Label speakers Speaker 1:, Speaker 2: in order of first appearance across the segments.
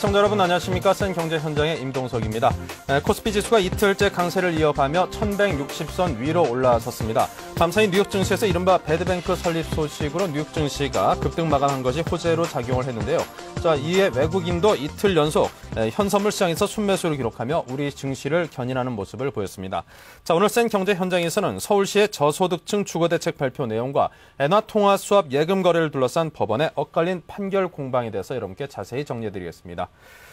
Speaker 1: 시청자 여러분 안녕하십니까? 센 경제 현장의 임동석입니다. 코스피 지수가 이틀째 강세를 이어가며 1160선 위로 올라섰습니다. 밤사이 뉴욕 증시에서 이른바 배드뱅크 설립 소식으로 뉴욕 증시가 급등 마감한 것이 호재로 작용을 했는데요. 자, 이에 외국인도 이틀 연속 현선물 시장에서 순매수를 기록하며 우리 증시를 견인하는 모습을 보였습니다. 자, 오늘 센 경제 현장에서는 서울시의 저소득층 주거대책 발표 내용과 엔화 통화 수합 예금 거래를 둘러싼 법원의 엇갈린 판결 공방에 대해서 여러분께 자세히 정리해드리겠습니다.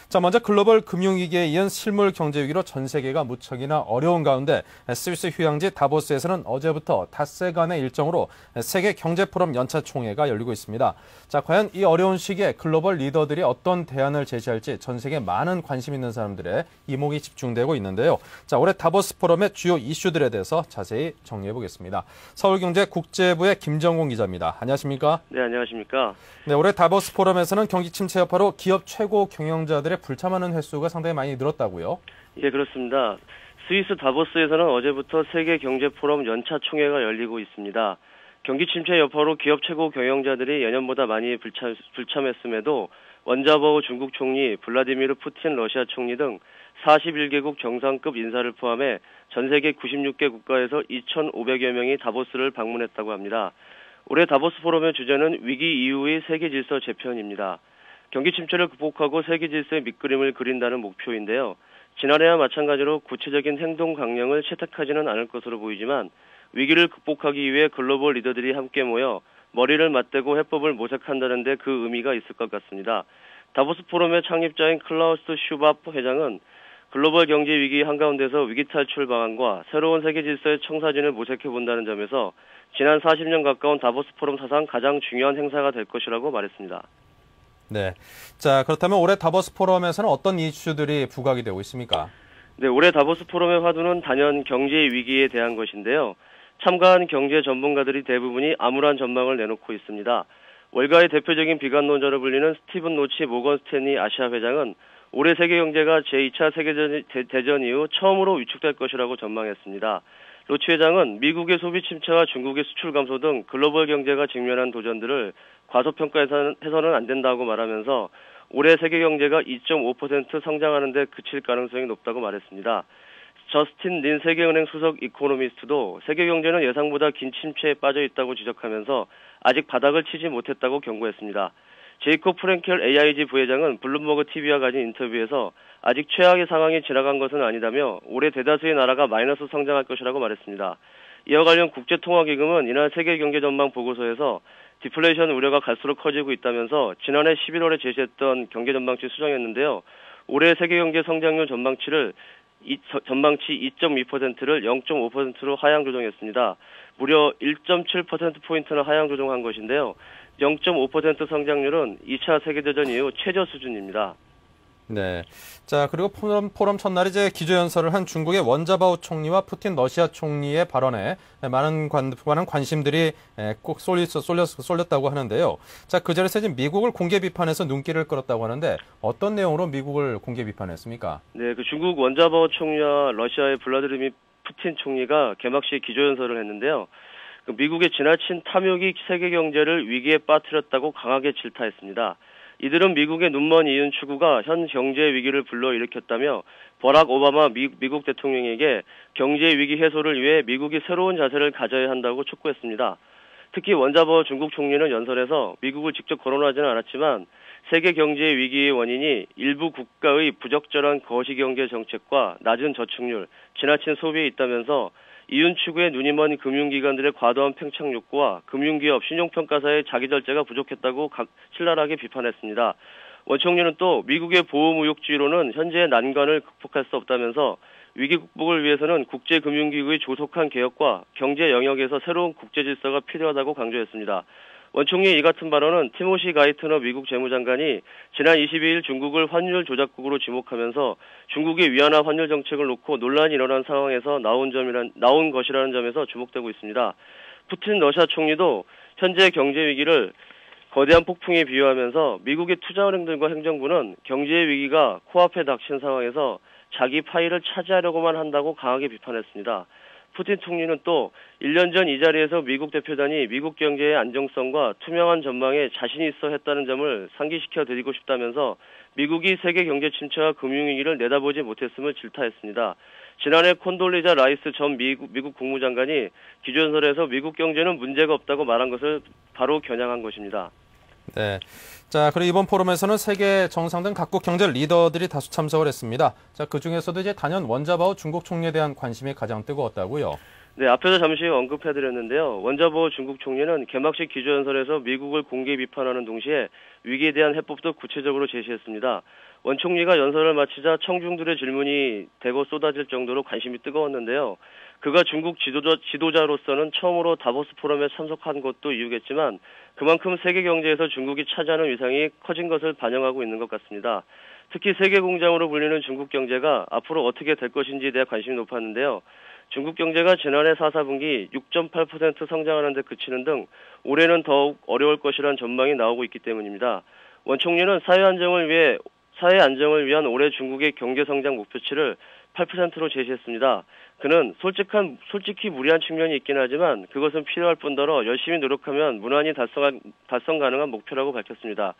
Speaker 1: 자, 먼저 글로벌 금융위기에 이은 실물 경제 위기로 전 세계가 무척이나 어려운 가운데 스위스 휴양지 다보스에서는 어제부터 닷새 간의 일정으로 세계 경제 포럼 연차 총회가 열리고 있습니다. 자, 과연 이 어려운 시기에 글로벌 리더들이 어떤 대안을 제시할지 전 세계 많은 관심 있는 사람들의 이목이 집중되고 있는데요. 자, 올해 다보스 포럼의 주요 이슈들에 대해서 자세히 정리해 보겠습니다. 서울경제국제부의 김정공 기자입니다. 안녕하십니까?
Speaker 2: 네, 안녕하십니까?
Speaker 1: 네, 올해 다보스 포럼에서는 경기 침체 여파로 기업 최고 경영자들의 불참하는 횟수가 상당히 많이 늘었다고요?
Speaker 2: 예, 그렇습니다. 스위스 다보스에서는 어제부터 세계 경제 포럼 연차 총회가 열리고 있습니다. 경기 침체 여파로 기업 최고 경영자들이 예년보다 많이 불참했음에도 원자버우 중국 총리, 블라디미르 푸틴 러시아 총리 등 41개국 정상급 인사를 포함해 전 세계 96개 국가에서 2,500여 명이 다보스를 방문했다고 합니다. 올해 다보스 포럼의 주제는 위기 이후의 세계 질서 재편입니다. 경기 침체를 극복하고 세계 질서의 밑그림을 그린다는 목표인데요. 지난해와 마찬가지로 구체적인 행동 강령을 채택하지는 않을 것으로 보이지만 위기를 극복하기 위해 글로벌 리더들이 함께 모여 머리를 맞대고 해법을 모색한다는 데 그 의미가 있을 것 같습니다. 다보스 포럼의 창립자인 클라우스 슈바프 회장은 글로벌 경제 위기 한가운데서 위기 탈출 방안과 새로운 세계 질서의 청사진을 모색해본다는 점에서 지난 40년 가까운 다보스 포럼 사상 가장 중요한 행사가 될 것이라고 말했습니다.
Speaker 1: 네. 자, 그렇다면 올해 다보스 포럼에서는 어떤 이슈들이 부각이 되고 있습니까?
Speaker 2: 네, 올해 다보스 포럼의 화두는 단연 경제 위기에 대한 것인데요. 참가한 경제 전문가들이 대부분이 암울한 전망을 내놓고 있습니다. 월가의 대표적인 비관론자로 불리는 스티븐 노치 모건 스탠리 아시아 회장은 올해 세계 경제가 제2차 세계대전 이후 처음으로 위축될 것이라고 전망했습니다. 노치 회장은 미국의 소비 침체와 중국의 수출 감소 등 글로벌 경제가 직면한 도전들을 과소평가해서는 안 된다고 말하면서 올해 세계 경제가 2.5% 성장하는 데 그칠 가능성이 높다고 말했습니다. 저스틴 린 세계은행 수석 이코노미스트도 세계 경제는 예상보다 긴 침체에 빠져 있다고 지적하면서 아직 바닥을 치지 못했다고 경고했습니다. 제이콥 프랭켈 AIG 부회장은 블룸버그 TV와 가진 인터뷰에서 아직 최악의 상황이 지나간 것은 아니다며 올해 대다수의 나라가 마이너스 성장할 것이라고 말했습니다. 이와 관련 국제통화기금은 이날 세계 경제 전망 보고서에서 디플레이션 우려가 갈수록 커지고 있다면서 지난해 11월에 제시했던 경제 전망치 수정했는데요. 올해 세계 경제 성장률 전망치 2.2%를 0.5%로 하향 조정했습니다. 무려 1.7%포인트나 하향 조정한 것인데요. 0.5% 성장률은 2차 세계대전 이후 최저 수준입니다.
Speaker 1: 네. 자, 그리고 포럼 첫날 이제 기조연설을 한 중국의 원자바오 총리와 푸틴 러시아 총리의 발언에 많은 관심들이 꼭 쏠렸다고 하는데요. 자, 그 자리에서 이제 미국을 공개 비판해서 눈길을 끌었다고 하는데 어떤 내용으로 미국을 공개 비판했습니까? 네,
Speaker 2: 그 중국 원자바오 총리와 러시아의 블라디미르 푸틴 총리가 개막식 기조연설을 했는데요. 미국의 지나친 탐욕이 세계 경제를 위기에 빠뜨렸다고 강하게 질타했습니다. 이들은 미국의 눈먼 이윤 추구가 현 경제 위기를 불러일으켰다며 버락 오바마 미국 대통령에게 경제 위기 해소를 위해 미국이 새로운 자세를 가져야 한다고 촉구했습니다. 특히 원자버 중국 총리는 연설에서 미국을 직접 거론하지는 않았지만 세계 경제 위기의 원인이 일부 국가의 부적절한 거시경제 정책과 낮은 저축률, 지나친 소비에 있다면서 이윤 추구에 눈이 먼 금융기관들의 과도한 팽창 욕구와 금융기업 신용평가사의 자기절제가 부족했다고 신랄하게 비판했습니다. 원 총리는 또 미국의 보호무역주의로는 현재의 난관을 극복할 수 없다면서 위기 극복을 위해서는 국제금융기구의 조속한 개혁과 경제 영역에서 새로운 국제질서가 필요하다고 강조했습니다. 원 총리의 이 같은 발언은 티모시 가이트너 미국 재무장관이 지난 22일 중국을 환율 조작국으로 지목하면서 중국의 위안화 환율 정책을 놓고 논란이 일어난 상황에서 나온 것이라는 점에서 주목되고 있습니다. 푸틴 러시아 총리도 현재 경제 위기를 거대한 폭풍에 비유하면서 미국의 투자은행들과 행정부는 경제 위기가 코앞에 닥친 상황에서 자기 파일을 차지하려고만 한다고 강하게 비판했습니다. 푸틴 총리는 또 1년 전 이 자리에서 미국 대표단이 미국 경제의 안정성과 투명한 전망에 자신이 있어 했다는 점을 상기시켜 드리고 싶다면서 미국이 세계 경제 침체와 금융위기를 내다보지 못했음을 질타했습니다. 지난해 콘돌리자 라이스 전 미국 국무장관이 기조연설에서 미국 경제는 문제가 없다고 말한 것을 바로 겨냥한 것입니다.
Speaker 1: 네. 자, 그리고 이번 포럼에서는 세계 정상 등 각국 경제 리더들이 다수 참석을 했습니다. 자, 그 중에서도 이제 단연 원자바오 중국 총리에 대한 관심이 가장 뜨거웠다고요.
Speaker 2: 네, 앞에서 잠시 언급해드렸는데요. 원자바오 중국 총리는 개막식 기조연설에서 미국을 공개 비판하는 동시에 위기에 대한 해법도 구체적으로 제시했습니다. 원 총리가 연설을 마치자 청중들의 질문이 대거 쏟아질 정도로 관심이 뜨거웠는데요. 그가 중국 지도자로서는 처음으로 다보스 포럼에 참석한 것도 이유겠지만 그만큼 세계 경제에서 중국이 차지하는 위상이 커진 것을 반영하고 있는 것 같습니다. 특히 세계 공장으로 불리는 중국 경제가 앞으로 어떻게 될 것인지에 대해 관심이 높았는데요. 중국 경제가 지난해 4분기 6.8% 성장하는 데 그치는 등 올해는 더욱 어려울 것이라는 전망이 나오고 있기 때문입니다. 원 총리는 사회 안정을 위한 올해 중국의 경제 성장 목표치를 8%로 제시했습니다. 그는 솔직히 무리한 측면이 있긴 하지만 그것은 필요할 뿐더러 열심히 노력하면 무난히 달성 가능한 목표라고 밝혔습니다.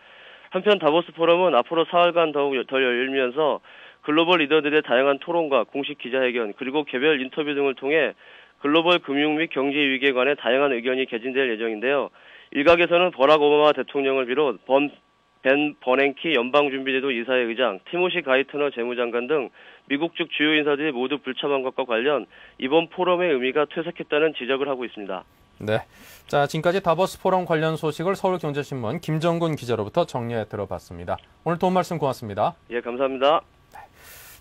Speaker 2: 한편 다보스 포럼은 앞으로 사흘간 더욱 더 열리면서 글로벌 리더들의 다양한 토론과 공식 기자회견 그리고 개별 인터뷰 등을 통해 글로벌 금융 및 경제 위기에 관해 다양한 의견이 개진될 예정인데요. 일각에서는 버락 오바마 대통령을 비롯 벤 버냉키 연방준비제도 이사회 의장, 티모시 가이트너 재무장관 등 미국 측 주요 인사들이 모두 불참한 것과 관련 이번 포럼의 의미가 퇴색했다는 지적을 하고 있습니다.
Speaker 1: 네. 자, 지금까지 다보스 포럼 관련 소식을 서울경제신문 김정근 기자로부터 정리해 들어봤습니다. 오늘 도움 말씀 고맙습니다.
Speaker 2: 예, 감사합니다.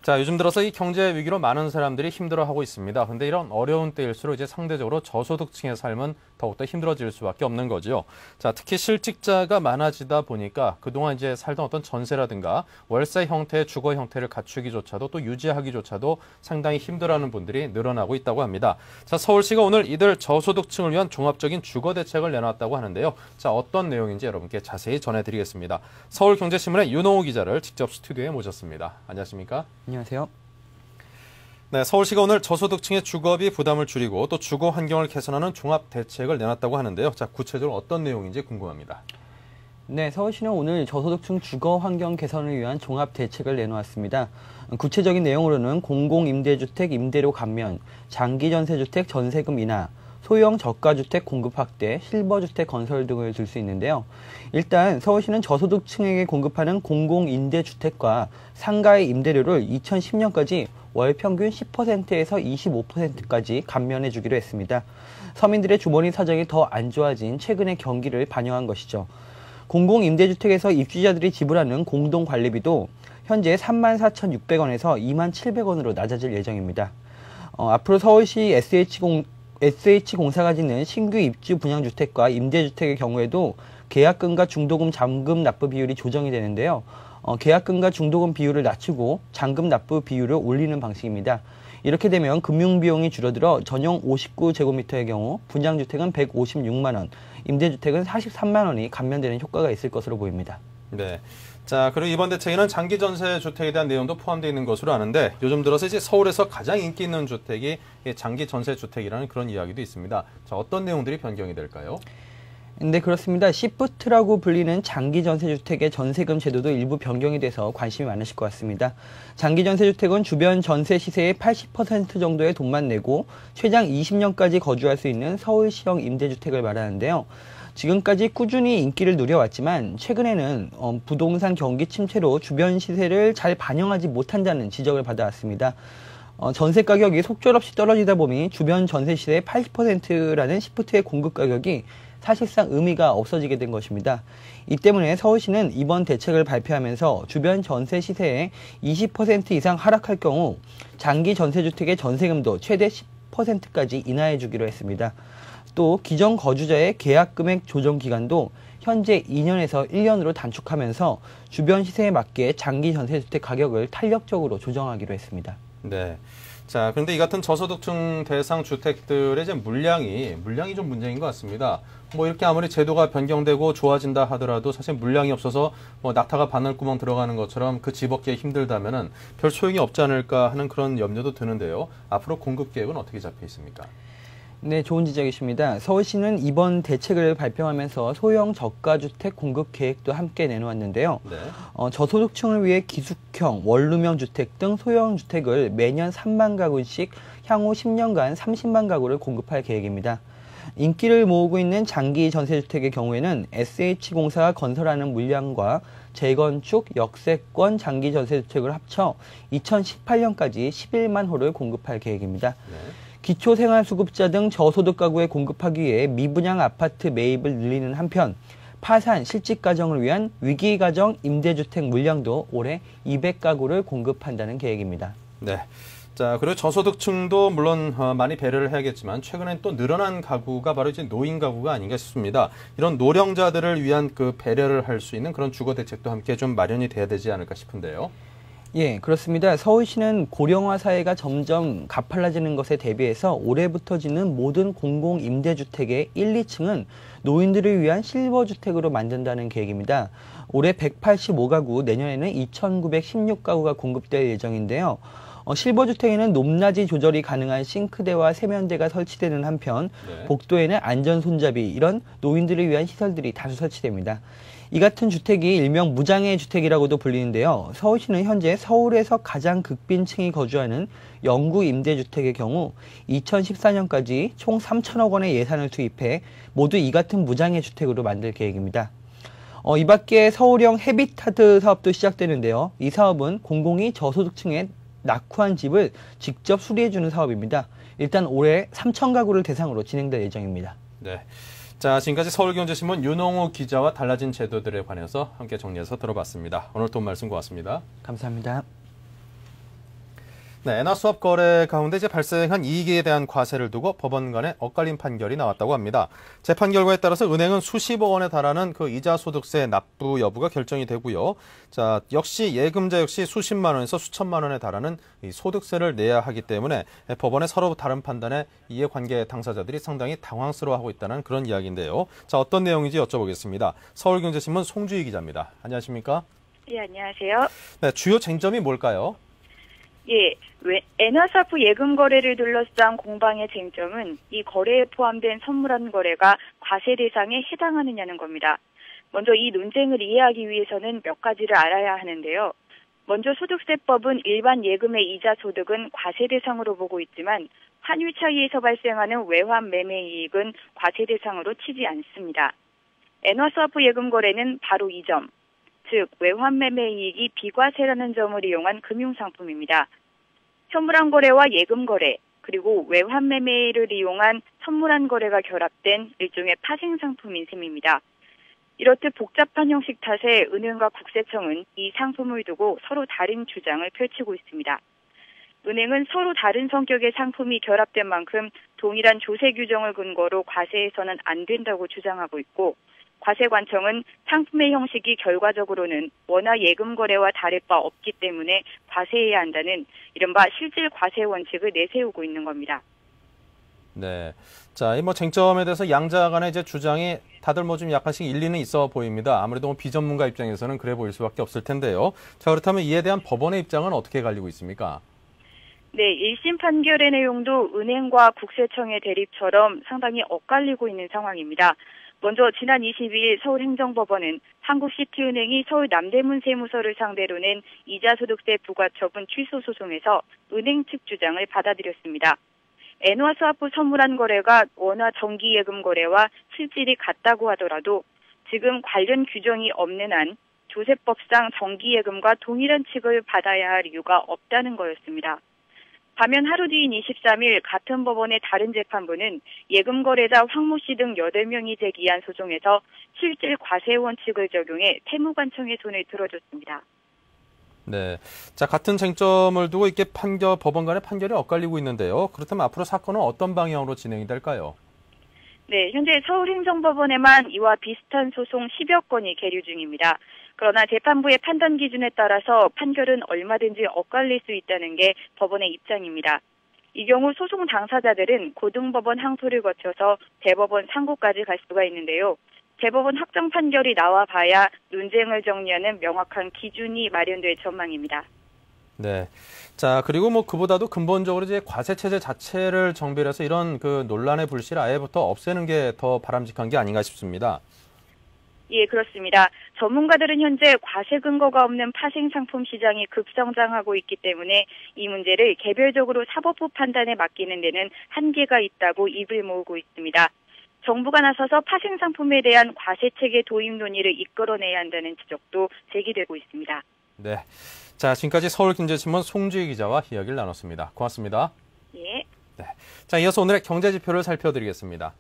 Speaker 1: 자, 요즘 들어서 이 경제 위기로 많은 사람들이 힘들어하고 있습니다. 근데 이런 어려운 때일수록 이제 상대적으로 저소득층의 삶은 더욱더 힘들어질 수밖에 없는 거죠. 자, 특히 실직자가 많아지다 보니까 그동안 이제 살던 어떤 전세라든가 월세 형태의 주거 형태를 갖추기조차도 또 유지하기조차도 상당히 힘들어하는 분들이 늘어나고 있다고 합니다. 자, 서울시가 오늘 이들 저소득층을 위한 종합적인 주거 대책을 내놨다고 하는데요. 자, 어떤 내용인지 여러분께 자세히 전해드리겠습니다. 서울경제신문의 윤호우 기자를 직접 스튜디오에 모셨습니다. 안녕하십니까?
Speaker 3: 안녕하세요.
Speaker 1: 네, 서울시가 오늘 저소득층의 주거비 부담을 줄이고 또 주거 환경을 개선하는 종합 대책을 내놨다고 하는데요. 자, 구체적으로 어떤 내용인지 궁금합니다.
Speaker 3: 네, 서울시는 오늘 저소득층 주거 환경 개선을 위한 종합 대책을 내놓았습니다. 구체적인 내용으로는 공공임대주택 임대료 감면, 장기전세주택 전세금 인하, 소형 저가주택 공급 확대, 실버주택 건설 등을 들 수 있는데요. 일단 서울시는 저소득층에게 공급하는 공공임대주택과 상가의 임대료를 2010년까지 월 평균 10%에서 25%까지 감면해 주기로 했습니다. 서민들의 주거니 사정이 더 안 좋아진 최근의 경기를 반영한 것이죠. 공공임대주택에서 입주자들이 지불하는 공동관리비도 현재 34,600원에서 27,700원으로 낮아질 예정입니다. 앞으로 서울시 SH공사가 짓는 신규 입주 분양주택과 임대주택의 경우에도 계약금과 중도금 잔금 납부 비율이 조정이 되는데요. 계약금과 중도금 비율을 낮추고 잔금 납부 비율을 올리는 방식입니다. 이렇게 되면 금융비용이 줄어들어 전용 59제곱미터의 경우 분양주택은 156만 원, 임대주택은 43만 원이 감면되는 효과가 있을 것으로 보입니다.
Speaker 1: 네. 자, 그리고 이번 대책에는 장기 전세 주택에 대한 내용도 포함되어 있는 것으로 아는데 요즘 들어서 이제 서울에서 가장 인기 있는 주택이 장기 전세 주택이라는 그런 이야기도 있습니다. 자, 어떤 내용들이 변경이 될까요?
Speaker 3: 네, 그렇습니다. 시프트라고 불리는 장기전세주택의 전세금 제도도 일부 변경이 돼서 관심이 많으실 것 같습니다. 장기전세주택은 주변 전세 시세의 80% 정도의 돈만 내고 최장 20년까지 거주할 수 있는 서울시형 임대주택을 말하는데요. 지금까지 꾸준히 인기를 누려왔지만 최근에는 부동산 경기 침체로 주변 시세를 잘 반영하지 못한다는 지적을 받아왔습니다. 전세 가격이 속절없이 떨어지다 보니 주변 전세 시세의 80%라는 시프트의 공급 가격이 사실상 의미가 없어지게 된 것입니다. 이 때문에 서울시는 이번 대책을 발표하면서 주변 전세 시세의 20% 이상 하락할 경우 장기 전세주택의 전세금도 최대 10%까지 인하해 주기로 했습니다. 또 기존 거주자의 계약 금액 조정 기간도 현재 2년에서 1년으로 단축하면서 주변 시세에 맞게 장기 전세주택 가격을 탄력적으로 조정하기로 했습니다.
Speaker 1: 네. 자, 그런데 이 같은 저소득층 대상 주택들의 이제 물량이 좀 문제인 것 같습니다. 뭐 이렇게 아무리 제도가 변경되고 좋아진다 하더라도 사실 물량이 없어서 뭐 낙타가 바늘구멍 들어가는 것처럼 그 집 얻기에 힘들다면은 별 소용이 없지 않을까 하는 그런 염려도 드는데요. 앞으로 공급 계획은 어떻게 잡혀 있습니까?
Speaker 3: 네, 좋은 지적이십니다. 서울시는 이번 대책을 발표하면서 소형 저가주택 공급 계획도 함께 내놓았는데요.
Speaker 1: 네.
Speaker 3: 저소득층을 위해 기숙형, 원룸형 주택 등 소형 주택을 매년 3만 가구씩 향후 10년간 30만 가구를 공급할 계획입니다. 인기를 모으고 있는 장기 전세주택의 경우에는 SH공사가 건설하는 물량과 재건축, 역세권 장기 전세주택을 합쳐 2018년까지 11만 호를 공급할 계획입니다.
Speaker 1: 네.
Speaker 3: 기초생활수급자 등 저소득 가구에 공급하기 위해 미분양 아파트 매입을 늘리는 한편 파산, 실직 가정을 위한 위기가정 임대주택 물량도 올해 200가구를 공급한다는 계획입니다.
Speaker 1: 네. 자, 그리고 저소득층도 물론 많이 배려를 해야겠지만 최근엔 또 늘어난 가구가 바로 이제 노인 가구가 아닌가 싶습니다. 이런 노령자들을 위한 그 배려를 할 수 있는 그런 주거 대책도 함께 좀 마련이 돼야 되지 않을까 싶은데요.
Speaker 3: 예, 그렇습니다. 서울시는 고령화 사회가 점점 가팔라지는 것에 대비해서 올해부터 짓는 모든 공공임대주택의 1, 2층은 노인들을 위한 실버주택으로 만든다는 계획입니다. 올해 185가구, 내년에는 2,916가구가 공급될 예정인데요. 실버주택에는 높낮이 조절이 가능한 싱크대와 세면대가 설치되는 한편
Speaker 1: 네.
Speaker 3: 복도에는 안전손잡이, 이런 노인들을 위한 시설들이 다수 설치됩니다. 이 같은 주택이 일명 무장애 주택이라고도 불리는데요. 서울시는 현재 서울에서 가장 극빈층이 거주하는 영구 임대주택의 경우 2014년까지 총 3천억 원의 예산을 투입해 모두 이 같은 무장애 주택으로 만들 계획입니다. 이 밖에 서울형 헤비타트 사업도 시작되는데요. 이 사업은 공공이 저소득층에 낙후한 집을 직접 수리해주는 사업입니다. 일단 올해 3천 가구를 대상으로 진행될 예정입니다.
Speaker 1: 네. 자, 지금까지 서울경제신문 윤홍우 기자와 달라진 제도들에 관해서 함께 정리해서 들어봤습니다. 오늘 도움 말씀 고맙습니다.
Speaker 3: 감사합니다.
Speaker 1: 네, 엔화수합 거래 가운데 이제 발생한 이익에 대한 과세를 두고 법원 간에 엇갈린 판결이 나왔다고 합니다. 재판 결과에 따라서 은행은 수십억 원에 달하는 그 이자 소득세 납부 여부가 결정이 되고요. 자, 역시 예금자 역시 수십만 원에서 수천만 원에 달하는 이 소득세를 내야 하기 때문에 법원의 서로 다른 판단에 이해관계 당사자들이 상당히 당황스러워하고 있다는 그런 이야기인데요. 자, 어떤 내용인지 여쭤보겠습니다. 서울경제신문 송주희 기자입니다. 안녕하십니까?
Speaker 4: 예, 안녕하세요.
Speaker 1: 네, 주요 쟁점이 뭘까요?
Speaker 4: 예, 엔화사프 예금 거래를 둘러싼 공방의 쟁점은 이 거래에 포함된 선물한 거래가 과세 대상에 해당하느냐는 겁니다. 먼저 이 논쟁을 이해하기 위해서는 몇 가지를 알아야 하는데요. 먼저 소득세법은 일반 예금의 이자 소득은 과세 대상으로 보고 있지만 환율 차이에서 발생하는 외환 매매 이익은 과세 대상으로 치지 않습니다. 엔화스와프 예금 거래는 바로 이 점, 즉 외환 매매 이익이 비과세라는 점을 이용한 금융상품입니다. 선물한 거래와 예금 거래, 그리고 외환 매매를 이용한 선물한 거래가 결합된 일종의 파생상품인 셈입니다. 이렇듯 복잡한 형식 탓에 은행과 국세청은 이 상품을 두고 서로 다른 주장을 펼치고 있습니다. 은행은 서로 다른 성격의 상품이 결합된 만큼 동일한 조세 규정을 근거로 과세해서는 안 된다고 주장하고 있고, 과세관청은 상품의 형식이 결과적으로는 원화 예금 거래와 다를 바 없기 때문에 과세해야 한다는 이른바 실질 과세 원칙을 내세우고 있는 겁니다.
Speaker 1: 네. 자, 이 뭐 쟁점에 대해서 양자 간의 이제 주장이 다들 뭐 좀 약간씩 일리는 있어 보입니다. 아무래도 뭐 비전문가 입장에서는 그래 보일 수밖에 없을 텐데요. 자, 그렇다면 이에 대한 법원의 입장은 어떻게 갈리고 있습니까?
Speaker 4: 네, 1심 판결의 내용도 은행과 국세청의 대립처럼 상당히 엇갈리고 있는 상황입니다. 먼저 지난 22일 서울행정법원은 한국시티은행이 서울 남대문 세무서를 상대로 낸 이자소득세 부과처분 취소 소송에서 은행 측 주장을 받아들였습니다. 엔화스와프 선물한 거래가 원화 정기예금 거래와 실질이 같다고 하더라도 지금 관련 규정이 없는 한 조세법상 정기예금과 동일한 칙을 받아야 할 이유가 없다는 거였습니다. 반면 하루 뒤인 23일 같은 법원의 다른 재판부는 예금 거래자 황모 씨 등 8명이 제기한 소송에서 실질 과세 원칙을 적용해 세무관청의 손을 들어줬습니다.
Speaker 1: 네. 자, 같은 쟁점을 두고 이렇게 법원 간의 판결이 엇갈리고 있는데요. 그렇다면 앞으로 사건은 어떤 방향으로 진행이 될까요?
Speaker 4: 네, 현재 서울행정법원에만 이와 비슷한 소송 10여 건이 계류 중입니다. 그러나 재판부의 판단 기준에 따라서 판결은 얼마든지 엇갈릴 수 있다는 게 법원의 입장입니다. 이 경우 소송 당사자들은 고등법원 항소를 거쳐서 대법원 상고까지 갈 수가 있는데요. 대법원 확정 판결이 나와 봐야 논쟁을 정리하는 명확한 기준이 마련될 전망입니다.
Speaker 1: 네. 자, 그리고 뭐 그보다도 근본적으로 이제 과세 체제 자체를 정비해서 이런 그 논란의 불씨를 아예부터 없애는 게 더 바람직한 게 아닌가 싶습니다.
Speaker 4: 예, 그렇습니다. 전문가들은 현재 과세 근거가 없는 파생 상품 시장이 급성장하고 있기 때문에 이 문제를 개별적으로 사법부 판단에 맡기는 데는 한계가 있다고 입을 모으고 있습니다. 정부가 나서서 파생 상품에 대한 과세 체계 도입 논의를 이끌어내야 한다는 지적도 제기되고 있습니다.
Speaker 1: 네. 자, 지금까지 서울경제신문 송주희 기자와 이야기를 나눴습니다. 고맙습니다.
Speaker 4: 예.
Speaker 1: 네. 자, 이어서 오늘의 경제 지표를 살펴드리겠습니다.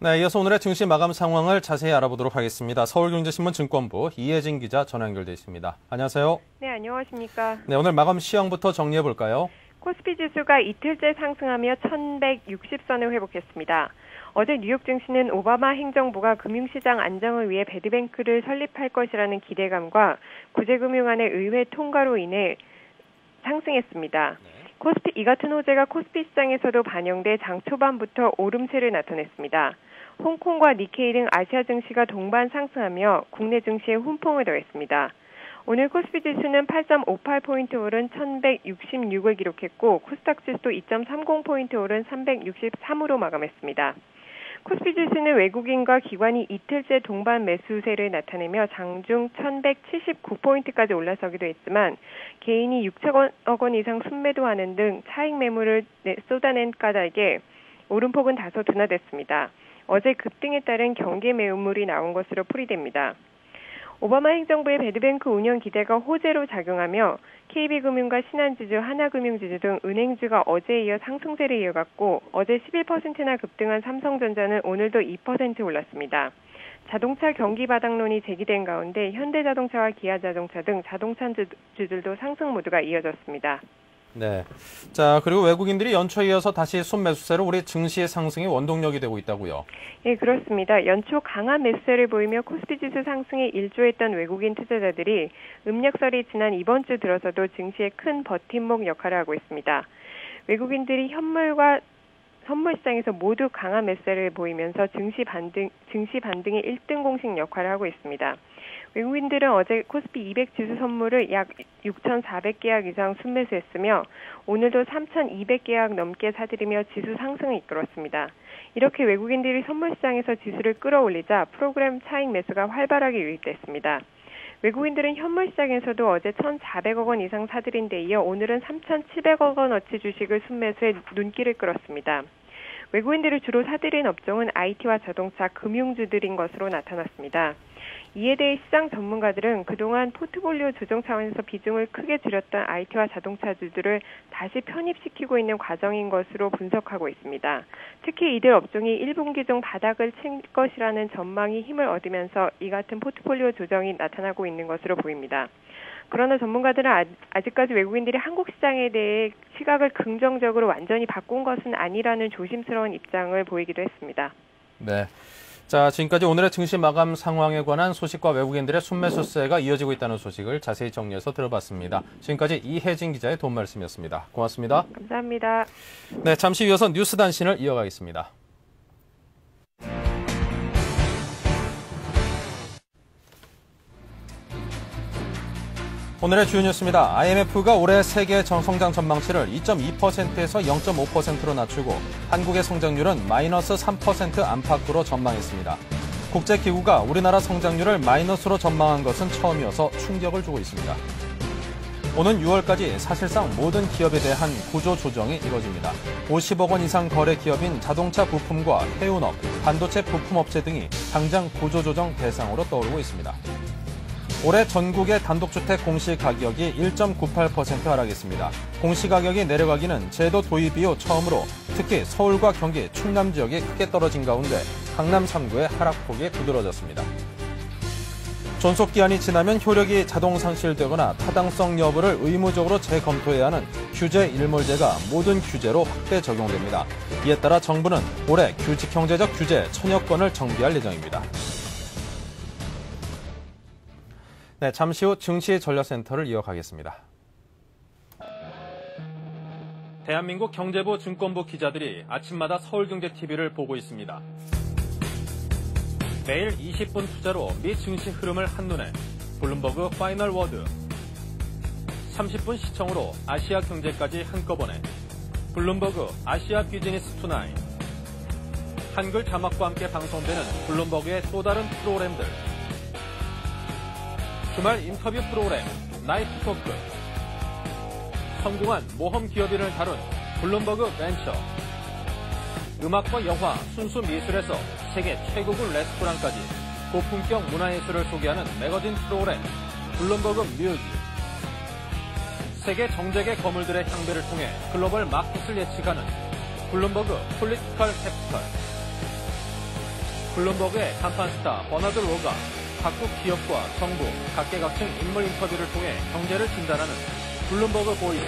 Speaker 1: 네, 이어서 오늘의 증시 마감 상황을 자세히 알아보도록 하겠습니다. 서울경제신문 증권부 이혜진 기자 전화 연결돼 있습니다. 안녕하세요.
Speaker 5: 네, 안녕하십니까.
Speaker 1: 네, 오늘 마감 시황부터 정리해 볼까요?
Speaker 5: 코스피 지수가 이틀째 상승하며 1160선을 회복했습니다. 어제 뉴욕 증시는 오바마 행정부가 금융시장 안정을 위해 배드뱅크를 설립할 것이라는 기대감과 구제금융안의 의회 통과로 인해 상승했습니다. 이 같은 호재가 코스피 시장에서도 반영돼 장 초반부터 오름세를 나타냈습니다. 홍콩과 니케이 등 아시아 증시가 동반 상승하며 국내 증시에 훈풍을 더했습니다. 오늘 코스피 지수는 8.58포인트 오른 1166을 기록했고 코스닥 지수도 2.30포인트 오른 363으로 마감했습니다. 코스피 지수는 외국인과 기관이 이틀째 동반 매수세를 나타내며 장중 1179포인트까지 올라서기도 했지만 개인이 6천억 원 이상 순매도하는 등 차익 매물을 쏟아낸 까닭에 오름폭은 다소 둔화됐습니다. 어제 급등에 따른 경계 매물이 나온 것으로 풀이됩니다. 오바마 행정부의 배드뱅크 운영 기대가 호재로 작용하며 KB금융과 신한지주, 하나금융지주 등 은행주가 어제에 이어 상승세를 이어갔고 어제 11%나 급등한 삼성전자는 오늘도 2% 올랐습니다. 자동차 경기 바닥론이 제기된 가운데 현대자동차와 기아자동차 등 자동차주들도 상승 모드가 이어졌습니다.
Speaker 1: 네. 자, 그리고 외국인들이 연초에 이어서 다시 순매수세로 우리 증시의 상승이 원동력이 되고 있다고요?
Speaker 5: 예, 그렇습니다. 연초 강한 매수세를 보이며 코스피 지수 상승에 일조했던 외국인 투자자들이 음력설이 지난 이번 주 들어서도 증시에 큰 버팀목 역할을 하고 있습니다. 외국인들이 현물과 선물 시장에서 모두 강한 매수세를 보이면서 증시 반등의 1등 공식 역할을 하고 있습니다. 외국인들은 어제 코스피 200 지수 선물을 약 6,400계약 이상 순매수했으며 오늘도 3,200계약 넘게 사들이며 지수 상승을 이끌었습니다. 이렇게 외국인들이 선물 시장에서 지수를 끌어올리자 프로그램 차익 매수가 활발하게 유입됐습니다. 외국인들은 현물 시장에서도 어제 1,400억 원 이상 사들인 데 이어 오늘은 3,700억 원어치 주식을 순매수해 눈길을 끌었습니다. 외국인들이 주로 사들인 업종은 IT와 자동차, 금융주들인 것으로 나타났습니다. 이에 대해 시장 전문가들은 그동안 포트폴리오 조정 차원에서 비중을 크게 줄였던 IT와 자동차주들을 다시 편입시키고 있는 과정인 것으로 분석하고 있습니다. 특히 이들 업종이 1분기 중 바닥을 칠 것이라는 전망이 힘을 얻으면서 이 같은 포트폴리오 조정이 나타나고 있는 것으로 보입니다. 그러나 전문가들은 아직까지 외국인들이 한국 시장에 대해 시각을 긍정적으로 완전히 바꾼 것은 아니라는 조심스러운 입장을 보이기도 했습니다.
Speaker 1: 네. 자, 지금까지 오늘의 증시 마감 상황에 관한 소식과 외국인들의 순매수세가 이어지고 있다는 소식을 자세히 정리해서 들어봤습니다. 지금까지 이혜진 기자의 도움 말씀이었습니다. 고맙습니다.
Speaker 5: 감사합니다.
Speaker 1: 네, 잠시 이어서 뉴스 단신을 이어가겠습니다. 오늘의 주요 뉴스입니다. IMF가 올해 세계 성장 전망치를 2.2%에서 0.5%로 낮추고 한국의 성장률은 마이너스 3% 안팎으로 전망했습니다. 국제기구가 우리나라 성장률을 마이너스로 전망한 것은 처음이어서 충격을 주고 있습니다. 오는 6월까지 사실상 모든 기업에 대한 구조 조정이 이뤄집니다. 50억 원 이상 거래 기업인 자동차 부품과 해운업, 반도체 부품업체 등이 당장 구조 조정 대상으로 떠오르고 있습니다. 올해 전국의 단독주택 공시가격이 1.98% 하락했습니다. 공시가격이 내려가기는 제도 도입 이후 처음으로 특히 서울과 경기, 충남 지역이 크게 떨어진 가운데 강남 3구의 하락폭이 두드러졌습니다. 존속기한이 지나면 효력이 자동 상실되거나 타당성 여부를 의무적으로 재검토해야 하는 규제 일몰제가 모든 규제로 확대 적용됩니다. 이에 따라 정부는 올해 경제적 규제 1000여 건을 정비할 예정입니다. 네, 잠시 후 증시 전략센터를 이어가겠습니다. 대한민국 경제부 증권부 기자들이 아침마다 서울경제TV를 보고 있습니다. 매일 20분 투자로 미 증시 흐름을 한눈에 블룸버그 파이널 워드 30분 시청으로 아시아 경제까지 한꺼번에 블룸버그 아시아 비즈니스 투나잇 한글 자막과 함께 방송되는 블룸버그의 또 다른 프로그램들 주말 인터뷰 프로그램 나이트 토크 성공한 모험 기업인을 다룬 블룸버그 벤처 음악과 영화, 순수 미술에서 세계 최고급 레스토랑까지 고품격 문화예술을 소개하는 매거진 프로그램 블룸버그 뮤직 세계 정재계 거물들의 향배를 통해 글로벌 마켓을 예측하는 블룸버그 폴리티컬 캐피털 블룸버그의 간판 스타 버나드 로가 각국 기업과 정부, 각계각층 인물 인터뷰를 통해 경제를 진단하는 블룸버그 보이스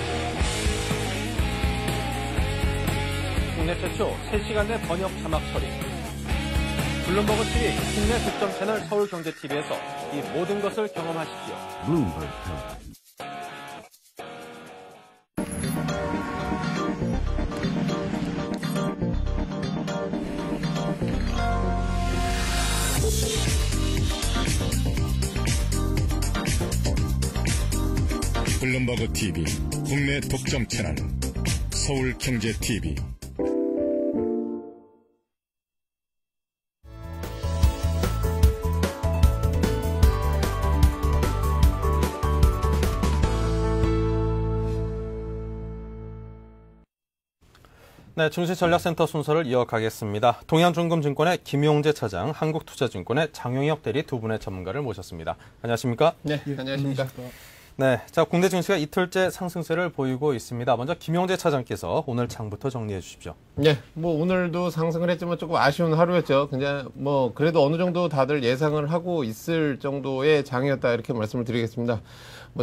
Speaker 1: 국내 최초 3시간 내 번역 자막 처리 블룸버그 TV 국내 독점 채널 서울경제TV에서 이 모든 것을 경험하십시오. 블룸버그
Speaker 6: 블룸버그 TV 국내 독점 채널 서울경제TV
Speaker 1: 네, 증시전략센터 순서를 이어가겠습니다. 동양중금증권의 김용재 차장, 한국투자증권의 장용혁 대리 두 분의 전문가를 모셨습니다. 안녕하십니까?
Speaker 7: 네, 안녕하십니까?
Speaker 1: 네, 자, 국내 증시가 이틀째 상승세를 보이고 있습니다. 먼저 김용재 차장께서 오늘 장부터 정리해 주십시오.
Speaker 7: 네, 오늘도 상승을 했지만 조금 아쉬운 하루였죠. 그냥 그래도 어느 정도 다들 예상을 하고 있을 정도의 장이었다 이렇게 말씀을 드리겠습니다.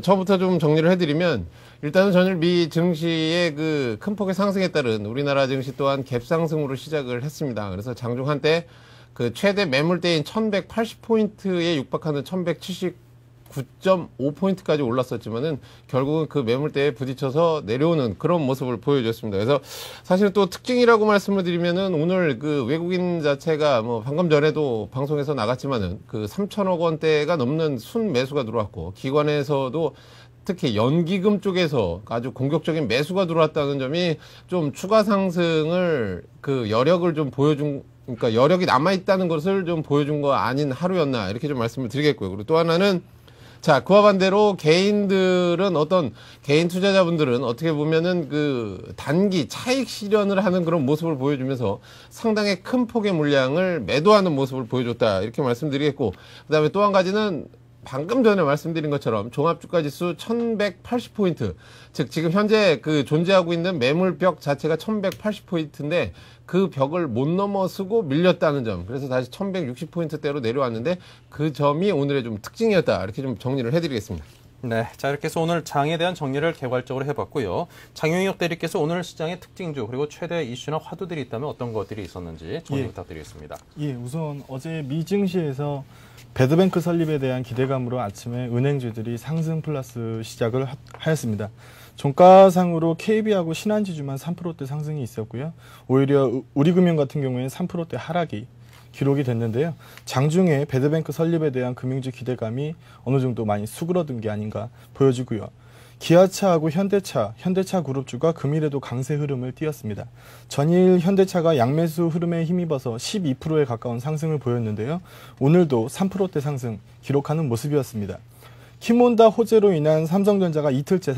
Speaker 7: 처음부터 좀 정리를 해드리면 일단은 전일 미 증시의 그 큰 폭의 상승에 따른 우리나라 증시 또한 갭상승으로 시작을 했습니다. 그래서 장중 한때 그 최대 매물대인 1180포인트에 육박하는 1179.5포인트까지 올랐었지만은 결국은 그 매물대에 부딪혀서 내려오는 그런 모습을 보여줬습니다. 그래서 사실 또 특징이라고 말씀을 드리면은 오늘 그 외국인 자체가 방금 전에도 방송에서 나갔지만은 그 3천억 원대가 넘는 순 매수가 들어왔고 기관에서도 특히 연기금 쪽에서 아주 공격적인 매수가 들어왔다는 점이 좀 추가 상승을 그 여력을 좀 그러니까 여력이 남아있다는 것을 좀 보여준 거 아닌 하루였나 이렇게 좀 말씀을 드리겠고요. 그리고 또 하나는 자, 그와 반대로 개인들은 개인 투자자분들은 어떻게 보면은 그 단기 차익 실현을 하는 그런 모습을 보여주면서 상당히 큰 폭의 물량을 매도하는 모습을 보여줬다. 이렇게 말씀드리겠고, 그 다음에 또 한 가지는 방금 전에 말씀드린 것처럼 종합주가지수 1180포인트, 즉 지금 현재 그 존재하고 있는 매물벽 자체가 1180포인트인데 그 벽을 못 넘어서고 밀렸다는 점. 그래서 다시 1160포인트대로 내려왔는데 그 점이 오늘의 좀 특징이었다. 이렇게 좀 정리를 해드리겠습니다.
Speaker 1: 네, 자 이렇게 해서 오늘 장에 대한 정리를 개괄적으로 해봤고요. 장용혁 대리께서 오늘 시장의 특징주 그리고 최대 이슈나 화두들이 있다면 어떤 것들이 있었는지 정리 부탁드리겠습니다.
Speaker 8: 예, 우선 어제 미 증시에서 배드뱅크 설립에 대한 기대감으로 아침에 은행주들이 상승 플러스 시작을 하였습니다. 종가상으로 KB하고 신한지주만 3%대 상승이 있었고요. 오히려 우리금융 같은 경우에는 3%대 하락이 기록이 됐는데요. 장중에 배드뱅크 설립에 대한 금융주 기대감이 어느 정도 많이 수그러든 게 아닌가 보여지고요. 기아차하고 현대차 그룹주가 금일에도 강세 흐름을 띄었습니다. 전일 현대차가 양매수 흐름에 힘입어서 12%에 가까운 상승을 보였는데요. 오늘도 3%대 상승 기록하는 모습이었습니다. 킨몬다 호재로 인한 삼성전자가 이틀째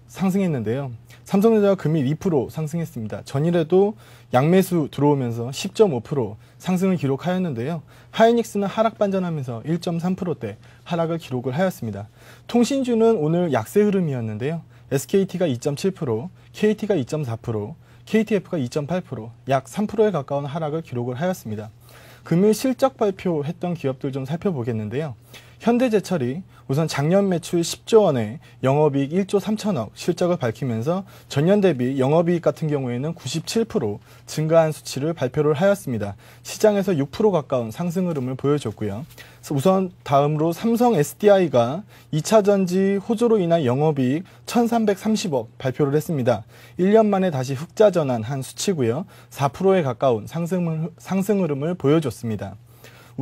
Speaker 8: 상승했는데요. 삼성전자가 금일 2% 상승했습니다. 전일에도 양매수 들어오면서 10.5% 상승을 기록하였는데요. 하이닉스는 하락 반전하면서 1.3%대 하락을 기록을 하였습니다. 통신주는 오늘 약세 흐름이었는데요. SKT가 2.7%, KT가 2.4%, KTF가 2.8%, 약 3%에 가까운 하락을 기록을 하였습니다. 금일 실적 발표했던 기업들 좀 살펴보겠는데요. 현대제철이 우선 작년 매출 10조 원에 영업이익 1조 3천억 실적을 밝히면서 전년 대비 영업이익 같은 경우에는 97% 증가한 수치를 발표를 하였습니다. 시장에서 6% 가까운 상승 흐름을 보여줬고요. 우선 다음으로 삼성 SDI가 2차 전지 호조로 인한 영업이익 1,330억 발표를 했습니다. 1년 만에 다시 흑자 전환한 수치고요. 4%에 가까운 상승 흐름을 보여줬습니다.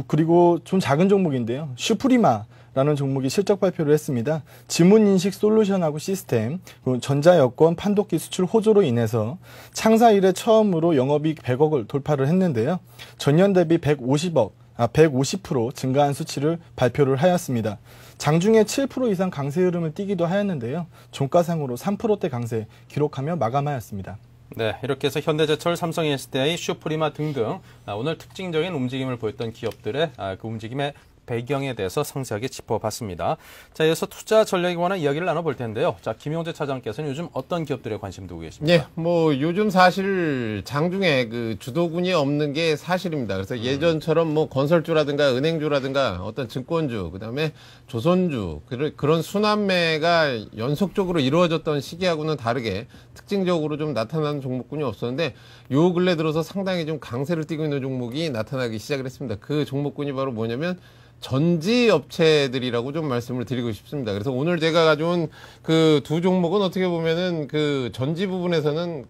Speaker 8: 그리고 좀 작은 종목인데요. 슈프리마라는 종목이 실적 발표를 했습니다. 지문인식 솔루션하고 시스템, 전자여권 판독기 수출 호조로 인해서 창사 이래 처음으로 영업이익 100억을 돌파를 했는데요. 전년 대비 150% 증가한 수치를 발표를 하였습니다. 장중에 7% 이상 강세 흐름을 띠기도 하였는데요. 종가상으로 3%대 강세 기록하며 마감하였습니다.
Speaker 1: 네, 이렇게 해서 현대제철, 삼성 SDI, 슈프리마 등등 오늘 특징적인 움직임을 보였던 기업들의 그 움직임의 배경에 대해서 상세하게 짚어봤습니다. 자, 이어서 투자 전략에 관한 이야기를 나눠볼 텐데요. 자, 김용재 차장께서는 요즘 어떤 기업들에 관심 두고 계십니까?
Speaker 7: 예, 뭐 요즘 사실 장중에 그 주도군이 없는 게 사실입니다. 그래서 예전처럼 뭐 건설주라든가 은행주라든가 어떤 증권주, 그다음에 조선주 그런 순환매가 연속적으로 이루어졌던 시기하고는 다르게 특징적으로 좀 나타나는 종목군이 없었는데 요 근래 들어서 상당히 좀 강세를 띠고 있는 종목이 나타나기 시작을 했습니다. 그 종목군이 바로 뭐냐면 전지 업체들이라고 좀 말씀을 드리고 싶습니다. 그래서 오늘 제가 가져온 그 두 종목은 어떻게 보면은 그 전지 부분에서는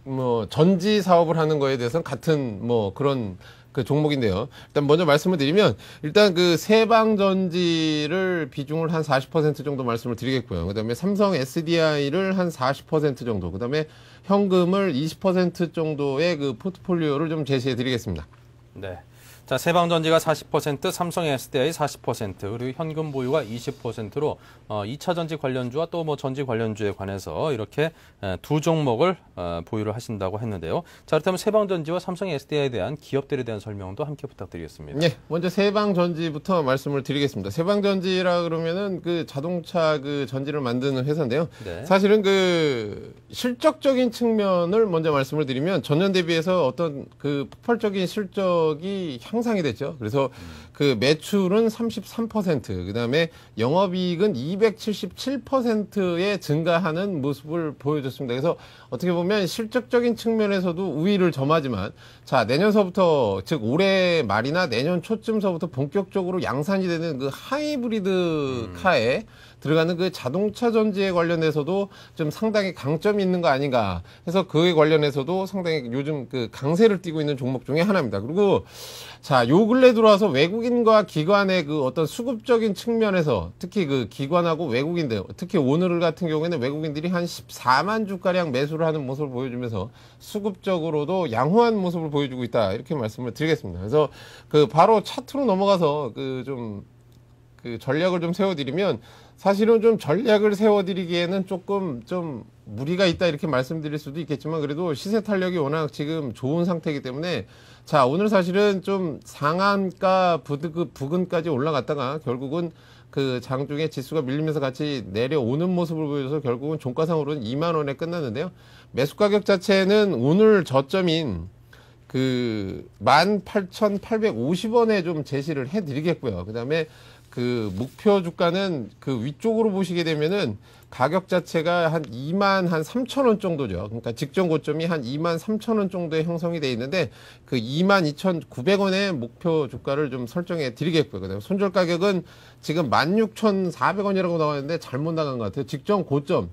Speaker 7: 뭐 전지 사업을 하는 거에 대해서는 같은 뭐 그런 그 종목인데요. 일단 먼저 말씀을 드리면 일단 그 세방전지를 비중을 한 40% 정도 말씀을 드리겠고요. 그다음에 삼성 SDI를 한 40% 정도, 그다음에 현금을 20% 정도의 그 포트폴리오를 좀 제시해 드리겠습니다.
Speaker 1: 네. 자, 세방전지가 40%, 삼성 SDI 40%, 그리고 현금 보유가 20%로 2차 전지 관련주와 또 뭐 전지 관련주에 관해서 이렇게 두 종목을 보유를 하신다고 했는데요. 자, 그렇다면 세방전지와 삼성 SDI에 대한 기업들에 대한 설명도 함께 부탁드리겠습니다.
Speaker 7: 네, 먼저 세방전지부터 말씀을 드리겠습니다. 세방전지라 그러면은 그 자동차 그 전지를 만드는 회사인데요.
Speaker 1: 네.
Speaker 7: 사실은 그 실적적인 측면을 먼저 말씀을 드리면 전년 대비해서 어떤 그 폭발적인 실적이 향상이 됐죠. 그래서 그 매출은 33%, 그다음에 영업이익은 277%의 증가하는 모습을 보여줬습니다. 그래서 어떻게 보면 실적적인 측면에서도 우위를 점하지만 자, 내년서부터 즉 올해 말이나 내년 초쯤서부터 본격적으로 양산이 되는 그 하이브리드 카에 들어가는 그 자동차 전지에 관련해서도 좀 상당히 강점이 있는 거 아닌가 해서 그에 관련해서도 상당히 요즘 그 강세를 띠고 있는 종목 중에 하나입니다. 그리고 자, 요 근래 들어와서 외국인과 기관의 그 어떤 수급적인 측면에서 특히 그 기관하고 외국인들, 특히 오늘 같은 경우에는 외국인들이 한 14만 주가량 매수를 하는 모습을 보여주면서 수급적으로도 양호한 모습을 보여주고 있다. 이렇게 말씀을 드리겠습니다. 그래서 그 바로 차트로 넘어가서 그 전략을 좀 세워드리면 사실은 좀 전략을 세워드리기에는 조금 좀 무리가 있다 이렇게 말씀드릴 수도 있겠지만 그래도 시세 탄력이 워낙 지금 좋은 상태이기 때문에 자, 오늘 사실은 좀 상한가 부근까지 올라갔다가 결국은 그 장중에 지수가 밀리면서 같이 내려오는 모습을 보여줘서 결국은 종가상으로는 2만 원에 끝났는데요. 매수 가격 자체는 오늘 저점인 그 18,850원에 좀 제시를 해드리겠고요. 그 다음에 그 목표 주가는 그 위쪽으로 보시게 되면은 가격 자체가 한 2만 한 3,000원 정도죠. 그러니까 직전 고점이 한 2만 3,000원 정도에 형성이 돼 있는데 그 22,900원의 목표 주가를 좀 설정해 드리겠고요. 그다음에 손절 가격은 지금 16,400원이라고 나와 있는데 잘못 나간 것 같아요. 직전 고점,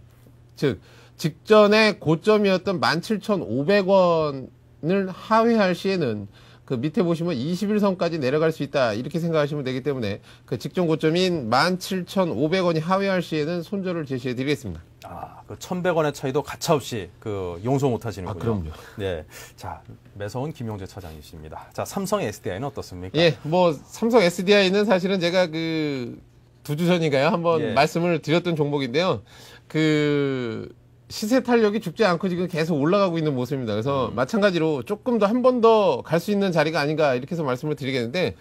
Speaker 7: 즉 직전에 고점이었던 17,500원을 하회할 시에는 그 밑에 보시면 21선까지 내려갈 수 있다 이렇게 생각하시면 되기 때문에 그 직전 고점인 17,500원이 하회할 시에는 손절을 제시해 드리겠습니다.
Speaker 1: 아, 그 1,100원의 차이도 가차없이 그 용서 못 하시는군요.
Speaker 7: 아, 그럼요.
Speaker 1: 네. 자, 매서운 김용재 차장이십니다. 자, 삼성 SDI는 어떻습니까?
Speaker 7: 예, 뭐 삼성 SDI는 사실은 제가 두 주 전인가요? 한번
Speaker 1: 예.
Speaker 7: 말씀을 드렸던 종목인데요. 그 시세 탄력이 죽지 않고 지금 계속 올라가고 있는 모습입니다. 그래서 마찬가지로 조금 더 한 번 더 갈 수 있는 자리가 아닌가 이렇게 해서 말씀을 드리겠는데,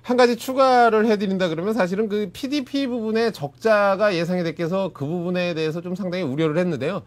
Speaker 7: 한 가지 추가를 해드린다 그러면 사실은 그 PDP 부분에 적자가 예상이 됐겠서 그 부분에 대해서 좀 상당히 우려를 했는데요.